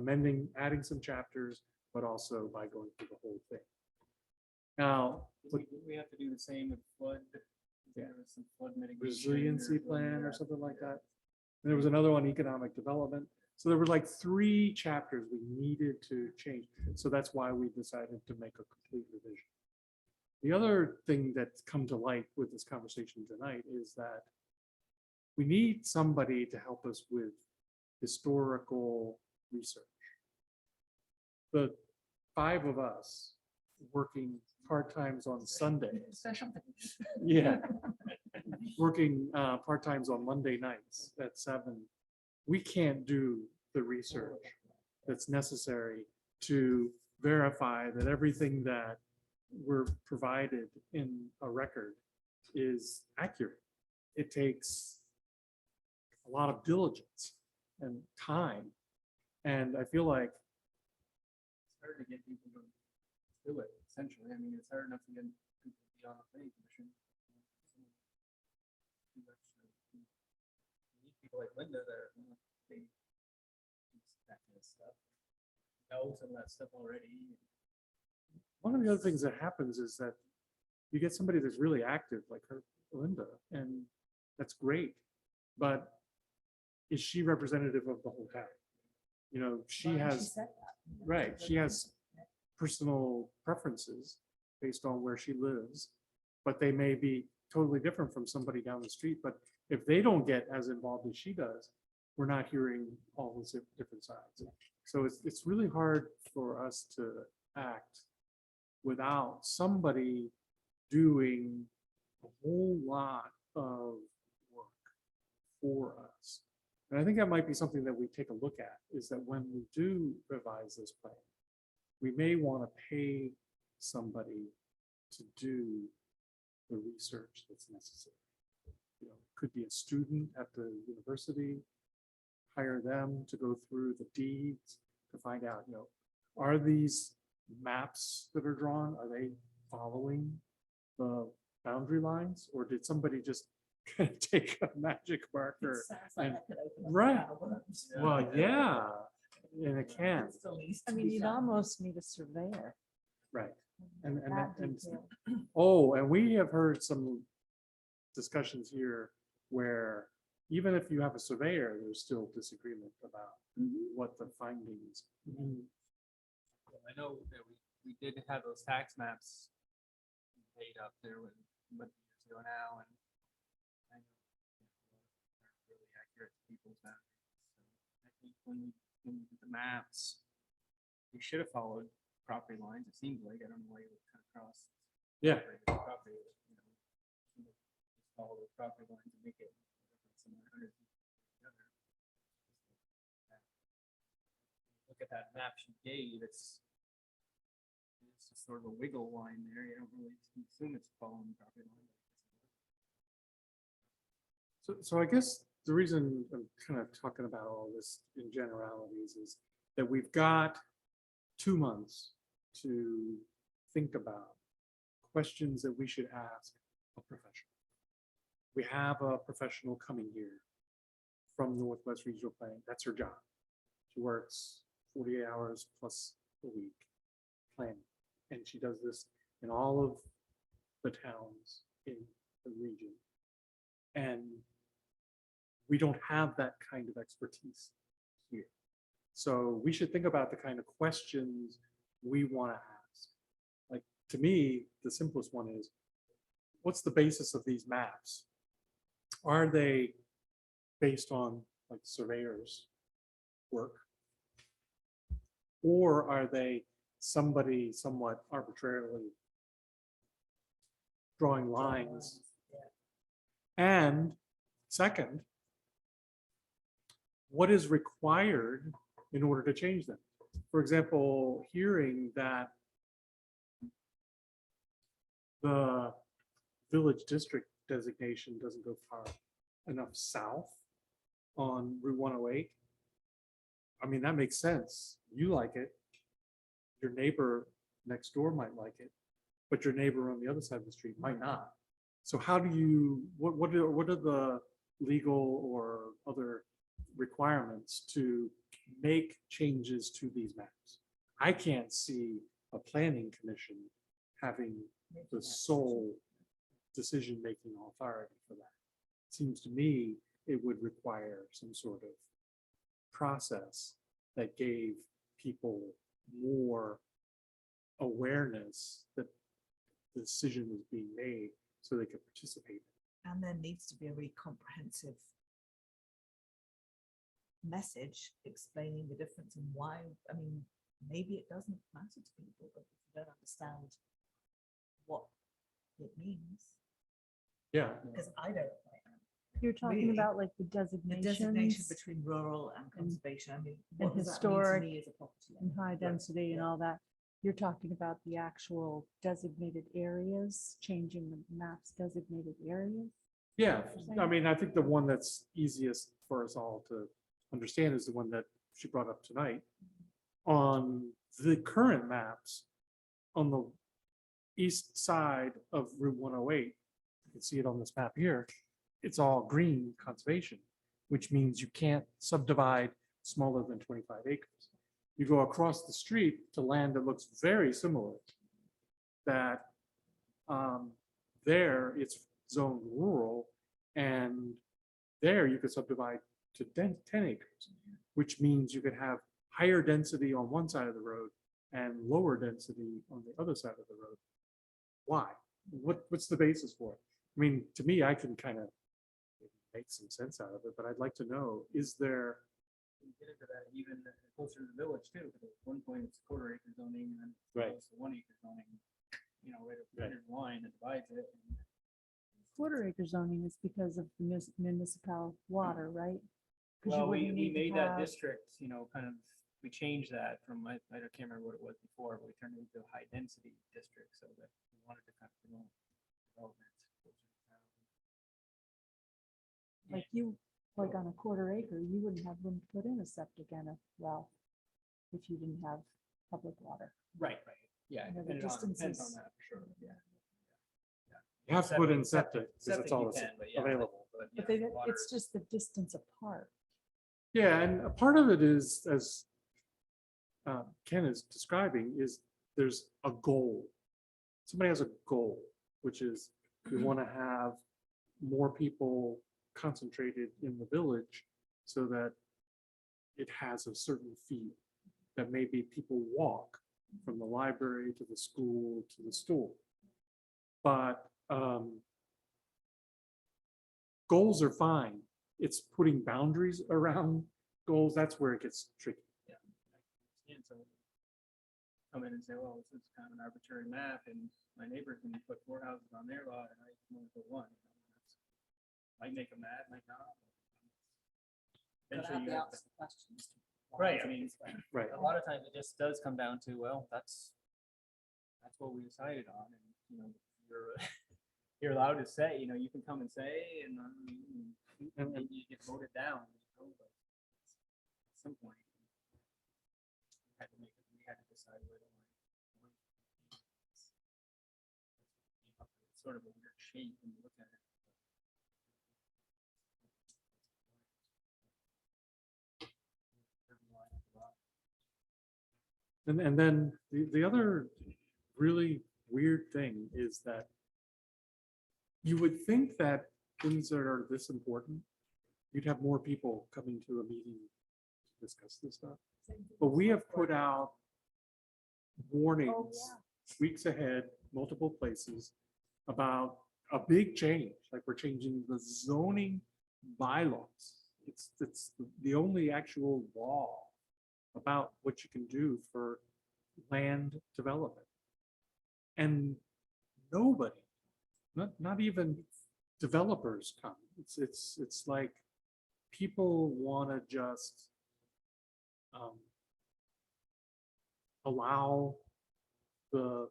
amending, adding some chapters, but also by going through the whole thing. Now, We have to do the same with flood. Yeah. There was some flood mitigation. resiliency or plan or whatever. something like that. And there was another one, economic development. So there were like 3 chapters we needed to change. So that's why we decided to make a complete revision. The other thing that's come to light with this conversation tonight is that we need somebody to help us with historical research. The 5 of us working part-times on Sundays. Special things. Yeah. Working part-times on Monday nights at 7. We can't do the research that's necessary to verify that everything that we're provided in a record is accurate. It takes a lot of diligence and time. And I feel like, It's hard to get people to do it, essentially. I mean, it's hard enough to get people to be on the planning commission. You need people like Linda that are, they, that kind of stuff. Know some of that stuff already. one of the other things that happens is that you get somebody that's really active, like her, Linda, and that's great. But is she representative of the whole town? You know, she Well, and has, said that. right, she has personal preferences based on where she lives, but they may be totally different from somebody down the street. But if they don't get as involved as she does, we're not hearing all those different sides. So it's really hard for us to act without somebody doing a whole lot of work for us. And I think that might be something that we take a look at, is that when we do revise this plan, we may want to pay somebody to do the research that's necessary. You know, could be a student at the university, hire them to go through the deeds to find out, you know, are these maps that are drawn, are they following the boundary lines? Or did somebody just take a magic It marker? sounds like and- that could open up a right. can of worms. Well, yeah, and it can, It still needs I to mean, be you'd done. almost need a surveyor. right. And, That and, detail. oh, and we have heard some discussions here where even if you have a surveyor, there's still disagreement about what the findings mean. Well, I know that we did have those tax maps made up there when, years ago now, and I know, they're really accurate to people's boundaries. So I think when we did the maps, we should have followed property lines. It seems like, I don't know why you would cut across. Yeah. Property, you know, just follow the property lines and make it some 100 feet from the other. Look at that map she gave, it's just sort of a wiggle line there. You don't really assume it's following the property line. So I guess the reason I'm kind of talking about all this in generalities is that we've got 2 months to think about questions that we should ask a professional. We have a professional coming here from Northwest Regional Planning. That's her job. She works 48 hours plus a week planning. And she does this in all of the towns in the region. And we don't have that kind of expertise here. So we should think about the kind of questions we want to ask. Like, to me, the simplest one is, what's the basis of these maps? Are they based on like surveyors' work? Or are they somebody somewhat arbitrarily drawing lines? And second, what is required in order to change them? For example, hearing that the village district designation doesn't go far enough south on Route 108. I mean, that makes sense. You like it. Your neighbor next door might like it, but your neighbor on the other side of the street might not. So how do you, what are the legal or other requirements to make changes to these maps? I can't see a planning commission having the sole decision-making authority for that. Seems to me it would require some sort of process that gave people more awareness that the decision was being made so they could participate. And there needs to be a really comprehensive message explaining the difference and why. I mean, maybe it doesn't matter to people, but if you don't understand what it means, Yeah, because I don't right now. You're talking Really? about like the The designation designations between rural and conservation, I mean, and what does that mean to historic me as a property and owner? high density and yeah. all that. You're talking about the actual designated areas, changing the maps designated areas. yeah. I mean, I think the one that's easiest for us all to understand is the one that she brought up tonight. On the current maps, on the east side of Route 108, you can see it on this map here, it's all green conservation, which means you can't subdivide smaller than 25 acres. You go across the street to land that looks very similar, that there it's zoned rural, and there you could subdivide to 10 acres, which means you could have higher density on one side of the road and lower density on the other side of the road. Why? What's the basis for it? I mean, to me, I can kind of make some sense out of it, but I'd like to know, is there, We get into that even closer to the village too, because at one point it's quarter acre zoning and then Right. it's 1 acre zoning, you know, right up Right. the line that divides it. And Quarter acre zoning is because of the municipal water, right? 'Cause you Well, wouldn't we need to made that have- district, you know, kind of, we changed that from, I can't remember what it was before, but we turned it into a high density district so that we wanted to kind of promote development. closer to town. Like you, like on a quarter acre, you wouldn't have room to put in a septic and a well if you didn't have public water. Right, yeah, You know, the depends on distances- that for sure, yeah. you have to put in septic, because Septic that's all you that's can, but yeah, available. but But yeah, they, water- it's just the distance apart. Yeah, and a part of it is, as Ken is describing, is there's a goal. Somebody has a goal, which is we want to have more people concentrated in the village so that it has a certain feel, that maybe people walk from the library to the school to the store. But goals are fine. It's putting boundaries around goals, that's where it gets tricky. And so come in and say, well, this is kind of an arbitrary map and my neighbor can put 4 houses on their lot and I can only put 1. You know, might make them mad, might not. Eventually you have to- Right, I mean, Right. a lot of times it just does come down to, well, that's what we decided on, and, you know, you're, you're allowed to say, you know, you can come and say, and you get voted down, you know, but at some point, we had to decide where the line. It's sort of a weird shape when you look at it. And then the other really weird thing is that you would think that things that are this important, you'd have more people coming to a meeting to discuss this stuff. But we have put out warnings weeks ahead, multiple places, about a big change, like we're changing the zoning bylaws. It's the only actual law about what you can do for land development. And nobody, not even developers come. It's like people want to just allow the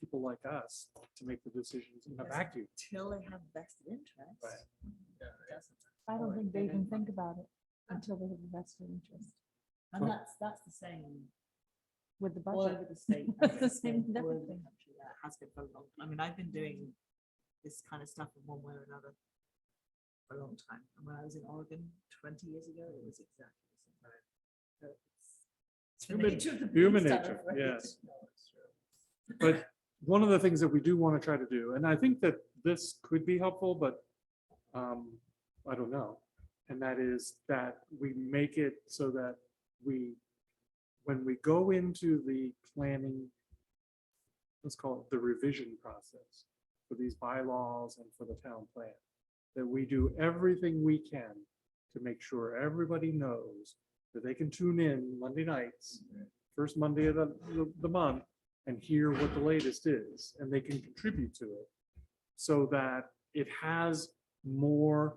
people like us to make the decisions in a Yes. vacuum. Till they have vested interest. Right. Yeah, it doesn't. I don't Or think they they even don't think mind. about it until they have a vested interest And Well- that's the same with the all budget. over the state. It's the It's same been with all over the everything. country. That has been for a long time. I mean, I've been doing this kind of stuff in one way or another for a long time. And when I was in Oregon 20 years ago, it was exactly the same. So it's the Human- nature of the human beast, I'm nature, afraid. yes. But one of the things that we do want to try to do, and I think that this could be helpful, but I don't know. And that is that we make it so that when we go into the planning, let's call it the revision process for these bylaws and for the town plan, that we do everything we can to make sure everybody knows that they can tune in Monday nights, first Monday of the month, and hear what the latest is, and they can contribute to it so that it has more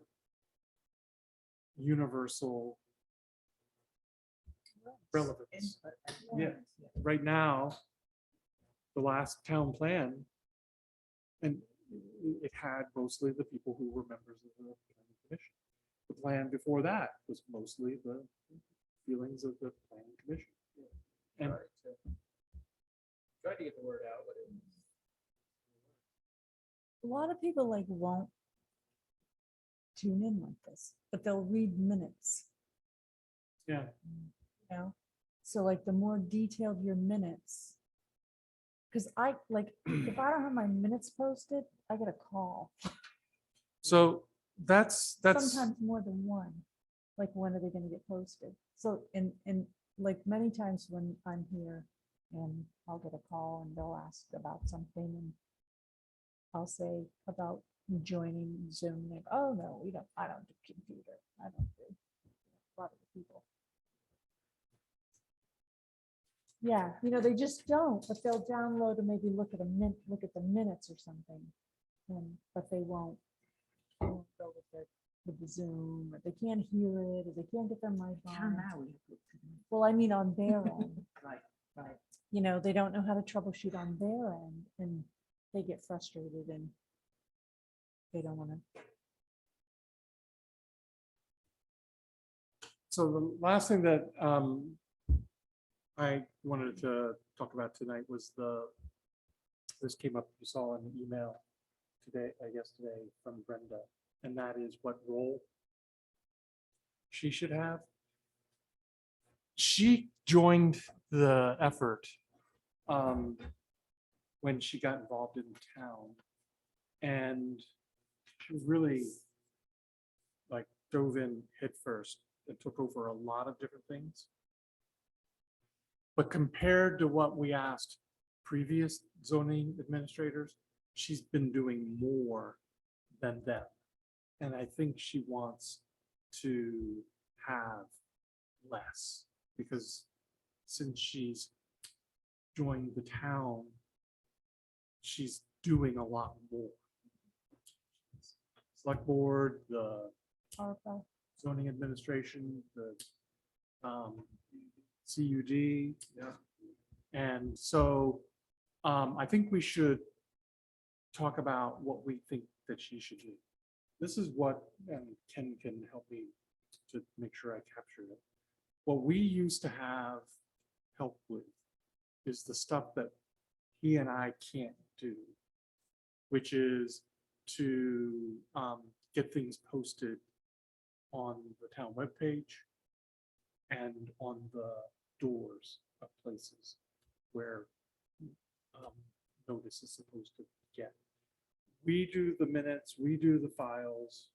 universal relevance. Input and Yeah. awareness, yeah. Right now, the last town plan, and it had mostly the people who were members of the planning commission. The plan before that was mostly the feelings of the planning commission. And Tried to get the word out, but it was. A lot of people like won't tune in like this, but they'll read minutes, yeah, you know? So like the more detailed your minutes. Cause I like, if I don't have my minutes posted, I get a call, so that's, sometimes more than one. Like, when are they gonna get posted? So, and like many times when I'm here and I'll get a call and they'll ask about something and I'll say about joining Zoom, like, oh, no, I don't do computer, I don't do a lot of the people. Yeah, they just don't, but they'll download and maybe look at look at the minutes or something. But they won't go with the Zoom, or they can't hear it, or they can't get their mic Can on. now we have to- Well, I mean, on their end, Right, right. they don't know how to troubleshoot on their end, and they get frustrated and they don't want to. So the last thing that I wanted to talk about tonight was this came up, you saw in the email today, I guess today, from Brenda, and that is what role she should have. She joined the effort when she got involved in town, and she was really like dove in headfirst and took over a lot of different things. But compared to what we asked previous zoning administrators, she's been doing more than them. And I think she wants to have less, because since she's joined the town, she's doing a lot more. Select board, the ARPA. zoning administration, the CUD. Yeah. And so I think we should talk about what we think that she should do. This is what, and Ken can help me to make sure I capture it. What we used to have help with is the stuff that he and I can't do, which is to get things posted on the town webpage and on the doors of places where notice is supposed to get. We do the minutes, we do the files,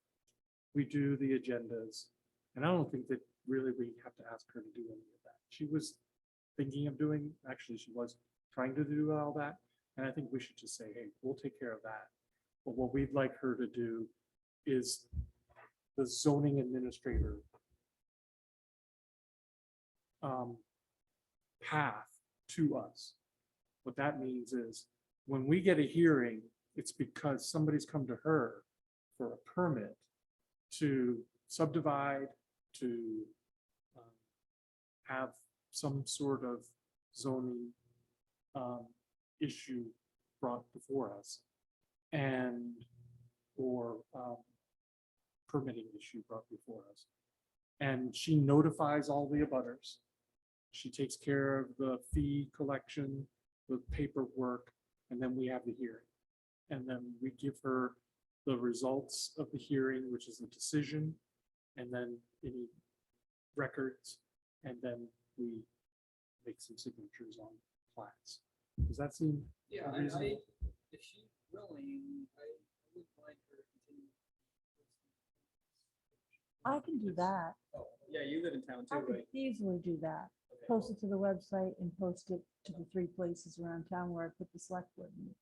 we do the agendas, and I don't think that really we have to ask her to do any of that. She was thinking of doing, actually, she was trying to do all that, and I think we should just say, hey, we'll take care of that. But what we'd like her to do is the zoning administrator path to us. What that means is when we get a hearing, it's because somebody's come to her for a permit to subdivide, to have some sort of zoning issue brought before us and, or permitting issue brought before us. And she notifies all the abutters. She takes care of the fee collection, the paperwork, and then we have the hearing. And then we give her the results of the hearing, which is the decision, and then any records, and then we make some signatures on plats. Does that seem? Yeah, reasonable? if she's willing, I would like her to continue. I can do that. Oh, yeah, you live in town I too, could right? easily do that. Okay. Post it to the website and post it to the 3 places around town where I put the select board. meeting.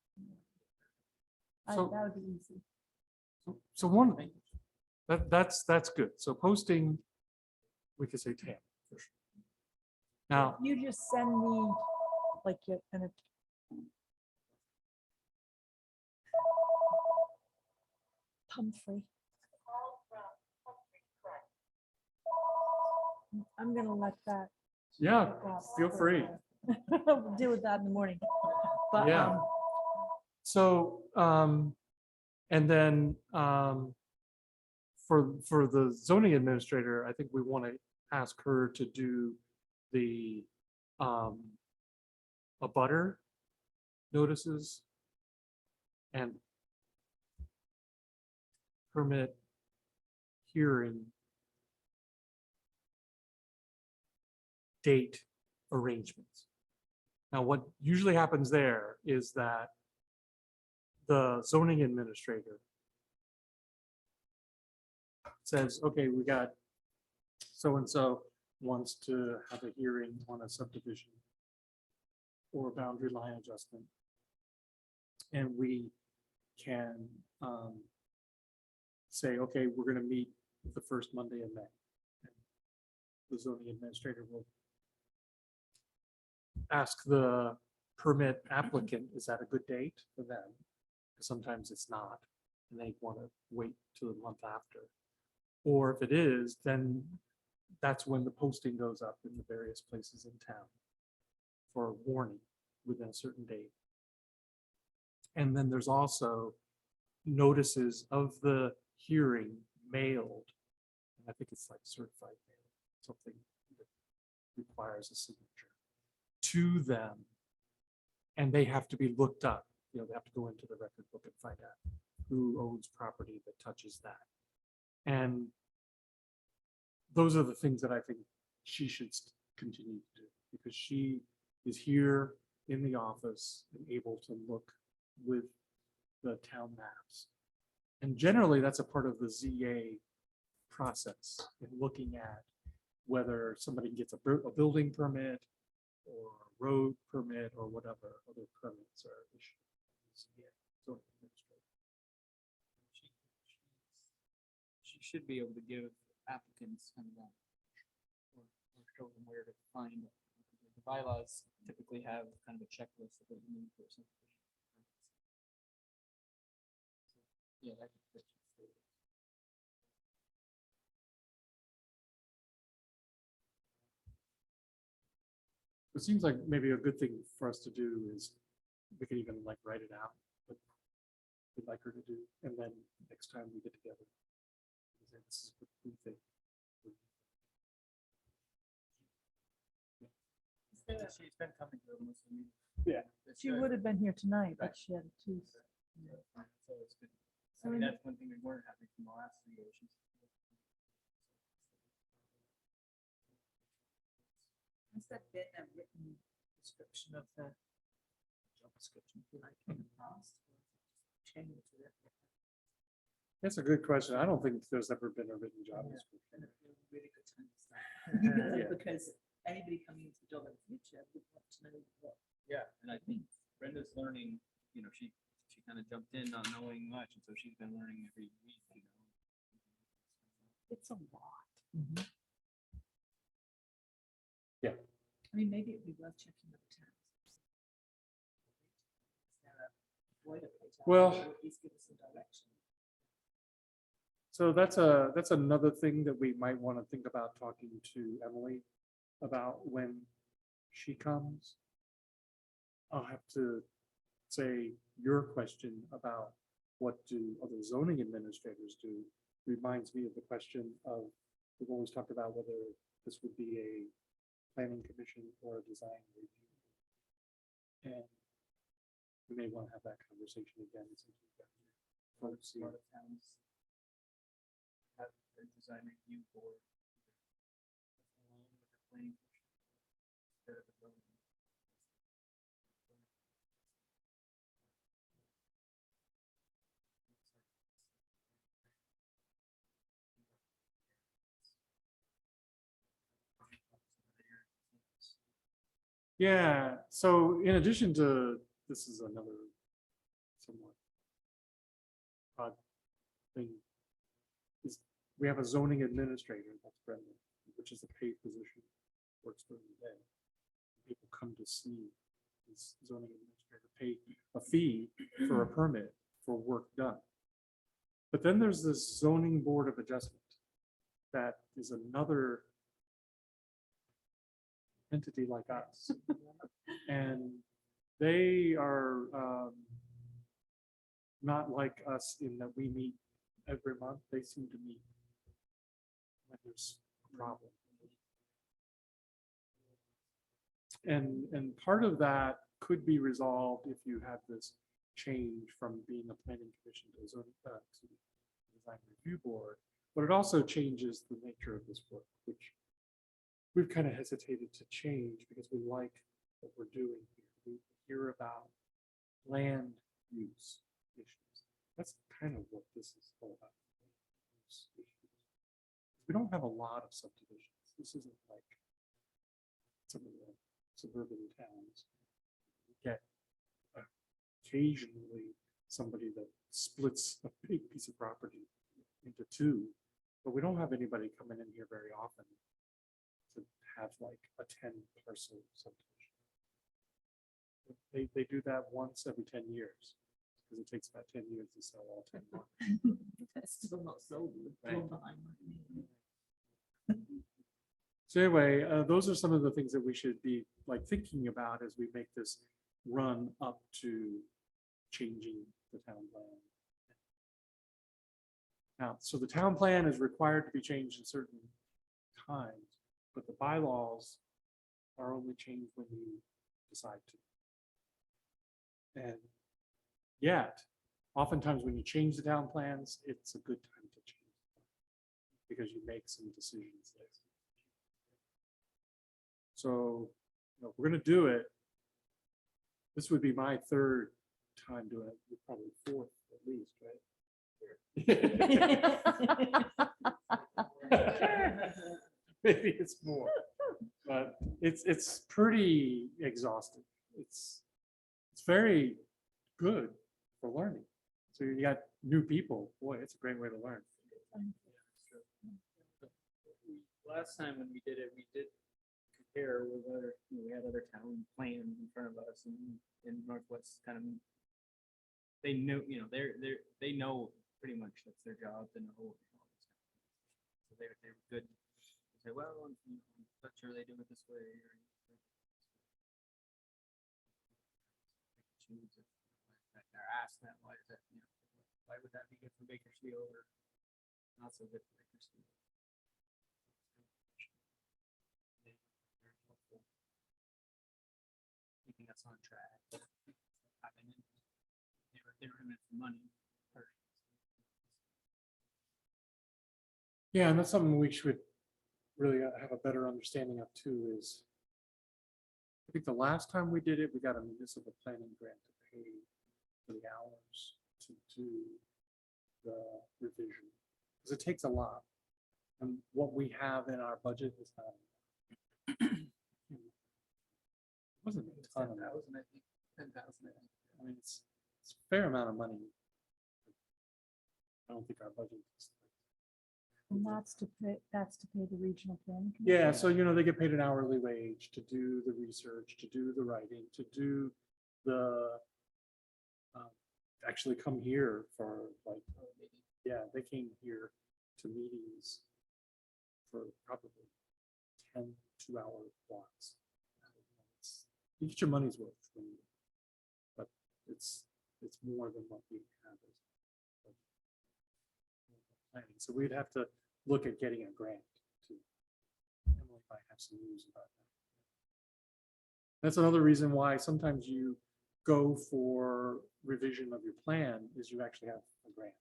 So- That would be easy. So one, that's good. So posting, we could say 10. for sure. Now, You just send me like an. Pumphrey. I'm gonna let that. yeah, go feel for free. We'll deal with that in the morning. But, Yeah. So, and then, for the zoning administrator, I think we want to ask her to do the, abutter notices and permit hearing date arrangements. Now, what usually happens there is that the zoning administrator says, okay, we got so-and-so wants to have a hearing on a subdivision or boundary line adjustment. And we can say, okay, we're going to meet the first Monday in May. And the zoning administrator will ask the permit applicant, is that a good date for them? Because sometimes it's not, and they want to wait till the month after. Or if it is, then that's when the posting goes up in the various places in town for a warning within a certain date. And then there's also notices of the hearing mailed. And I think it's like certified mail, something that requires a signature to them. And they have to be looked up. You know, they have to go into the record book and find out who owns property that touches that. And those are the things that I think she should continue to do, because she is here in the office and able to look with the town maps. And generally, that's a part of the ZA process in looking at whether somebody gets a building permit or a road permit or whatever other permits are issued. So, She should be able to give applicants kind of that, or show them where to find it. The bylaws typically have kind of a checklist of what you need for something. Yeah, that could fit. it seems like maybe a good thing for us to do is we can even like write it out, but we'd like her to do, and then next time we get together. This is what we think. She's been coming to most of the meetings. Yeah. It's She good. would have been here tonight, but Right. she had a tooth. So it's good. So I mean, in- that's one thing we weren't having from the last negotiations. Has there been a written description of the job description, if you like, in the past? Or is it just changed to it? That's a good question. I don't think there's ever been a written job Yeah. description. And it'd be really good to understand. Yeah. Because anybody coming into the job in the future would want to know what. Yeah, and I think Brenda's learning, you know, she kind of jumped in not knowing much, and so she's been learning every week, you know. It's a lot. I mean, maybe it'd be worth checking with the towns. Is there a boilerplate out Well- there, or at least give us some direction? So that's another thing that we might want to think about talking to Emily about when she comes. I'll have to say your question about what do other zoning administrators do reminds me of the question of, we've always talked about whether this would be a planning commission or a design review. And we may want to have that conversation again. Since we've got folks A lot here. of towns have their design review board. Along with the planning commission, instead of the zoning. Yeah, so in addition to, this is another somewhat odd thing, is we have a zoning administrator, that's Brendan, which is a paid position, works during the day. People come to see this zoning administrator, pay a fee for a permit for work done. But then there's this zoning board of adjustment that is another entity like us. And they are not like us in that we meet every month. They seem to meet when there's a problem. And part of that could be resolved if you have this change from being a planning commission to a zoning, to design review board. But it also changes the nature of this work, which we've kind of hesitated to change because we like what we're doing here. We hear about land use issues. That's kind of what this is all about. We don't have a lot of subdivisions. This isn't like some of the suburban towns. You get occasionally somebody that splits a big piece of property into two, but we don't have anybody coming in here very often to have like a 10 parcel subdivision. They do that once every 10 years because it takes about 10 years to sell all 10 lots. That's still not sold. We're Right. behind. So anyway, those are some of the things that we should be like thinking about as we make this run up to changing the town plan. Now, so the town plan is required to be changed in certain times, but the bylaws are only changed when you decide to. And yet, oftentimes when you change the town plans, it's a good time to change them because you make some decisions there. So, you know, if we're gonna do it, this would be my third time doing it, probably fourth at least, right? Maybe it's more, but it's pretty exhausting. It's very good for learning. So you got new people, boy, it's a great way to learn. Last time when we did it, we did compare with other, we had other town plans in front of us in Northwest kind of. They know, they know pretty much that's their job to know. All this stuff. So they were good. They say, well, I'm not sure they do it this way. Or choose if they're asked that, why is that, why would that be good for Bakersfield or not so good for Bakersfield? Keeping us on track. They were in it for money. Yeah, and that's something we should really have a better understanding of too is, I think the last time we did it, we got a municipal planning grant to pay for the hours to do the revision. Because it takes a lot. And what we have in our budget is not. Wasn't a ton of that. 10,000, I think. 10,000. I mean, it's a fair amount of money. I don't think our budget is. And that's to pay the regional planning commission? Yeah, so they get paid an hourly wage to do the research, to do the writing, to do the actually come here for like, yeah, they came here to meetings for probably 10 2-hour blocks. You get your money's worth, but it's more than what we have as planning. So we'd have to look at getting a grant too. Emily might have some news about that. That's another reason why sometimes you go for revision of your plan is you actually have a grant.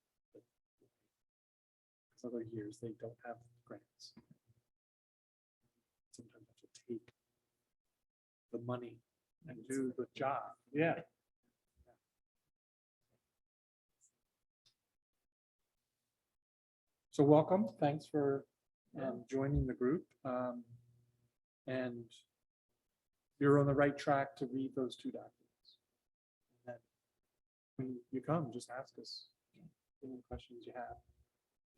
Other years, they don't have grants. Sometimes you have to take the money and do the job. Yeah. So welcome. Thanks for joining the group. And you're on the right track to read those two documents. And then when you come, just ask us any questions you have.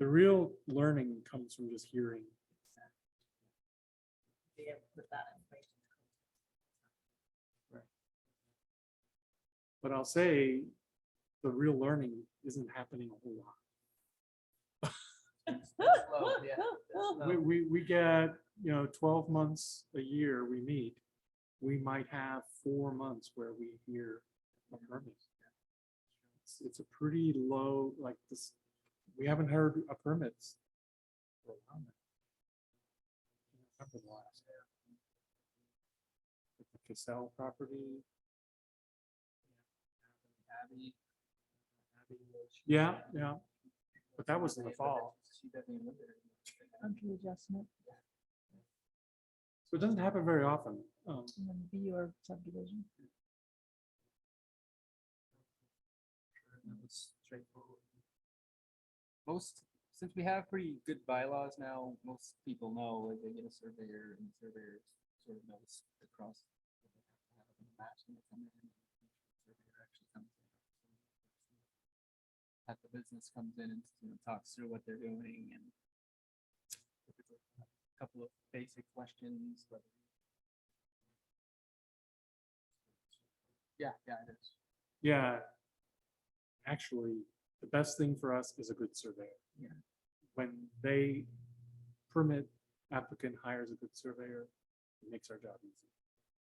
The real learning comes from just hearing. Be able to put that information. But I'll say the real learning isn't happening a whole lot. Slow, yeah, it's slow. We get, 12 months a year we meet. We might have 4 months where we hear a permit. It's a pretty low, like this. We haven't heard a permits for a while now. I can't remember the last. The Cassell property. Abby. Yeah, yeah. But that was in the fall. She definitely lived there. Country adjustment So it doesn't happen very often. and then be your subdivision. That was straightforward. Since we have pretty good bylaws now, most people know, like, they get a surveyor, and the surveyor sort of knows across. What they have to have in the match when they come in, and the surveyor actually comes in. That the business comes in and, talks through what they're doing, and if it's a couple of basic questions, whether. Yeah, it is. Yeah. Actually, the best thing for us is a good surveyor. Yeah. When they permit applicant hires a good surveyor, it makes our job easy.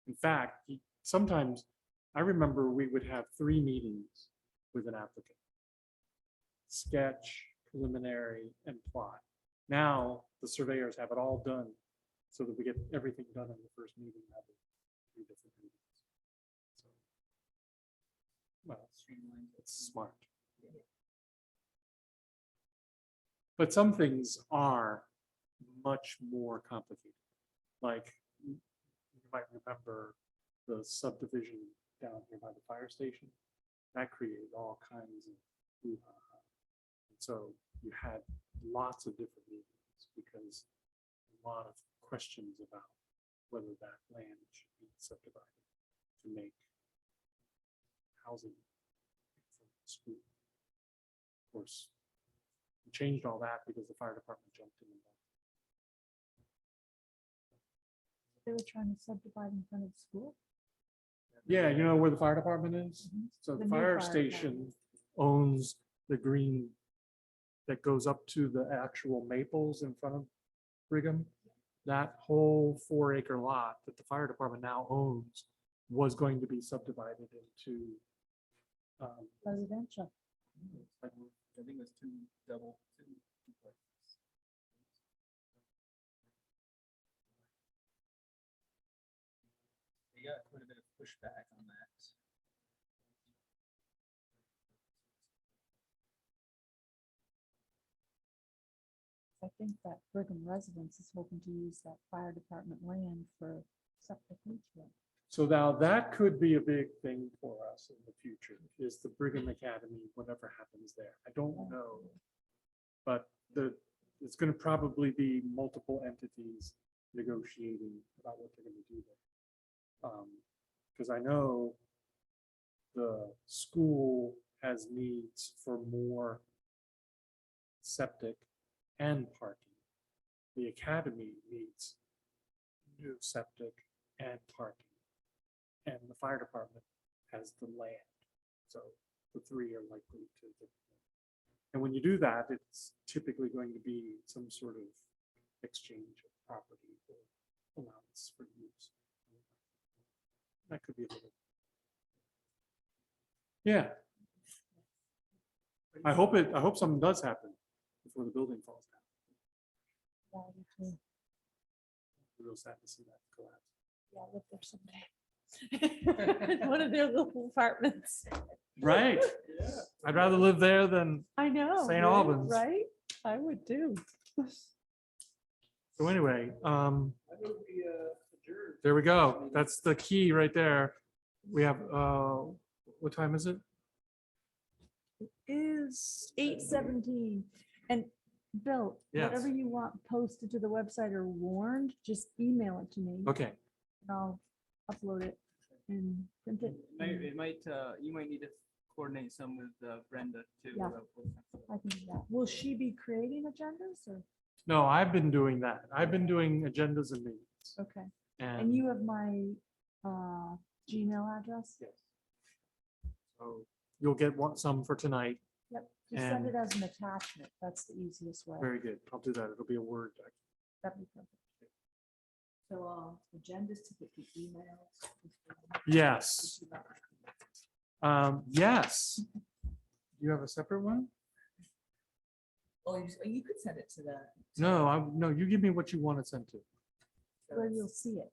In fact, sometimes I remember we would have 3 meetings with an applicant. Sketch, preliminary, and plot. Now the surveyors have it all done so that we get everything done in the first meeting rather than 3 different meetings. So, well, Streamlined. it's smart. But some things are much more complicated. Like you might remember the subdivision down here by the fire station. That created all kinds of hoo-ha. And so you had lots of different meetings because a lot of questions about whether that land should be subdivided to make housing for the school. Of course, we changed all that because the fire department jumped in. They were trying to subdivide in front of the school. Yeah, you know where the fire department is? Mhm. So the The new fire fire station owns the green that goes up to the actual maples in front of Brigham. That whole 4-acre lot that the fire department now owns was going to be subdivided into Residential. I think it was two places. They got quite a bit of pushback on that. I think that Brigham residence is hoping to use that fire department land for septic leach field. So now that could be a big thing for us in the future, is the Brigham Academy, whatever happens there. I don't know. But it's going to probably be multiple entities negotiating about what they're going to do there. Because I know the school has needs for more septic and parking. The academy needs new septic and parking. And the fire department has the land. So the 3 are likely to. And when you do that, it's typically going to be some sort of exchange of property or allowance for use. That could be a little. Yeah, I hope something does happen before the building falls down. Yeah, me too. Real sad to see that collapse. Yeah, I live there someday. One of their little apartments. Right. I'd rather live there than, I know. St. right? Albans. Right? I would too. so anyway, there we go. That's the key right there. We have, what time is it? Is 8:17. And Bill, Yes. whatever you want posted to the website or warned, just email it to me. Okay, And I'll upload it and print it. It might, you might need to coordinate some with Brenda too. Yeah. I can do that. Will she be creating agendas or? no, I've been doing that. I've been doing agendas and meetings. Okay. And And you have my Gmail address? Yes. So you'll get some for tonight. Yep. Just send And- it as an attachment. That's the easiest way. Very good. I'll do that. It'll be a Word document. That'd be perfect. So agendas typically emails. Yes. Yes. You have a separate one? Or you could send it to the. No, no, you give me what you want it sent to. Where you'll see it.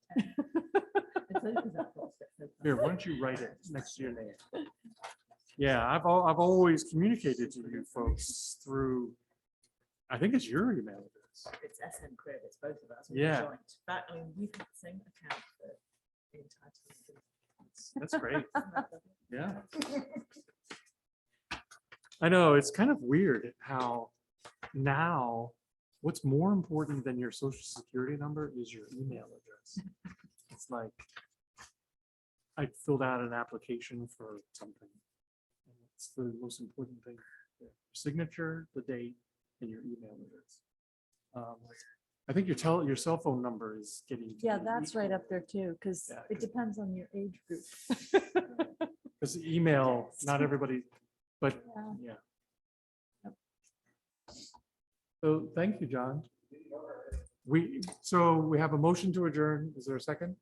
Here, why don't you write it next to your name? Yeah, I've always communicated to you folks through, I think it's your email address. It's SN Crib, it's both of us. Yeah. Joint. That, I mean, we've had the same account for the entire time. That's great. Yeah. Yeah. I know, it's kind of weird how now what's more important than your social security number is your email address. It's like I filled out an application for something. And it's the most important thing. Your signature, the date, and your email address. I think your cell phone number is getting. Yeah, that's right up there too, because Yeah, it 'cause- depends on your age group. Because email, not everybody, but Yeah. yeah. So thank you, John. So we have a motion to adjourn. Is there a second?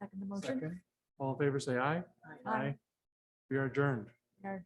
Second the motion. Second. All in favor, say aye. Aye. We are adjourned. Our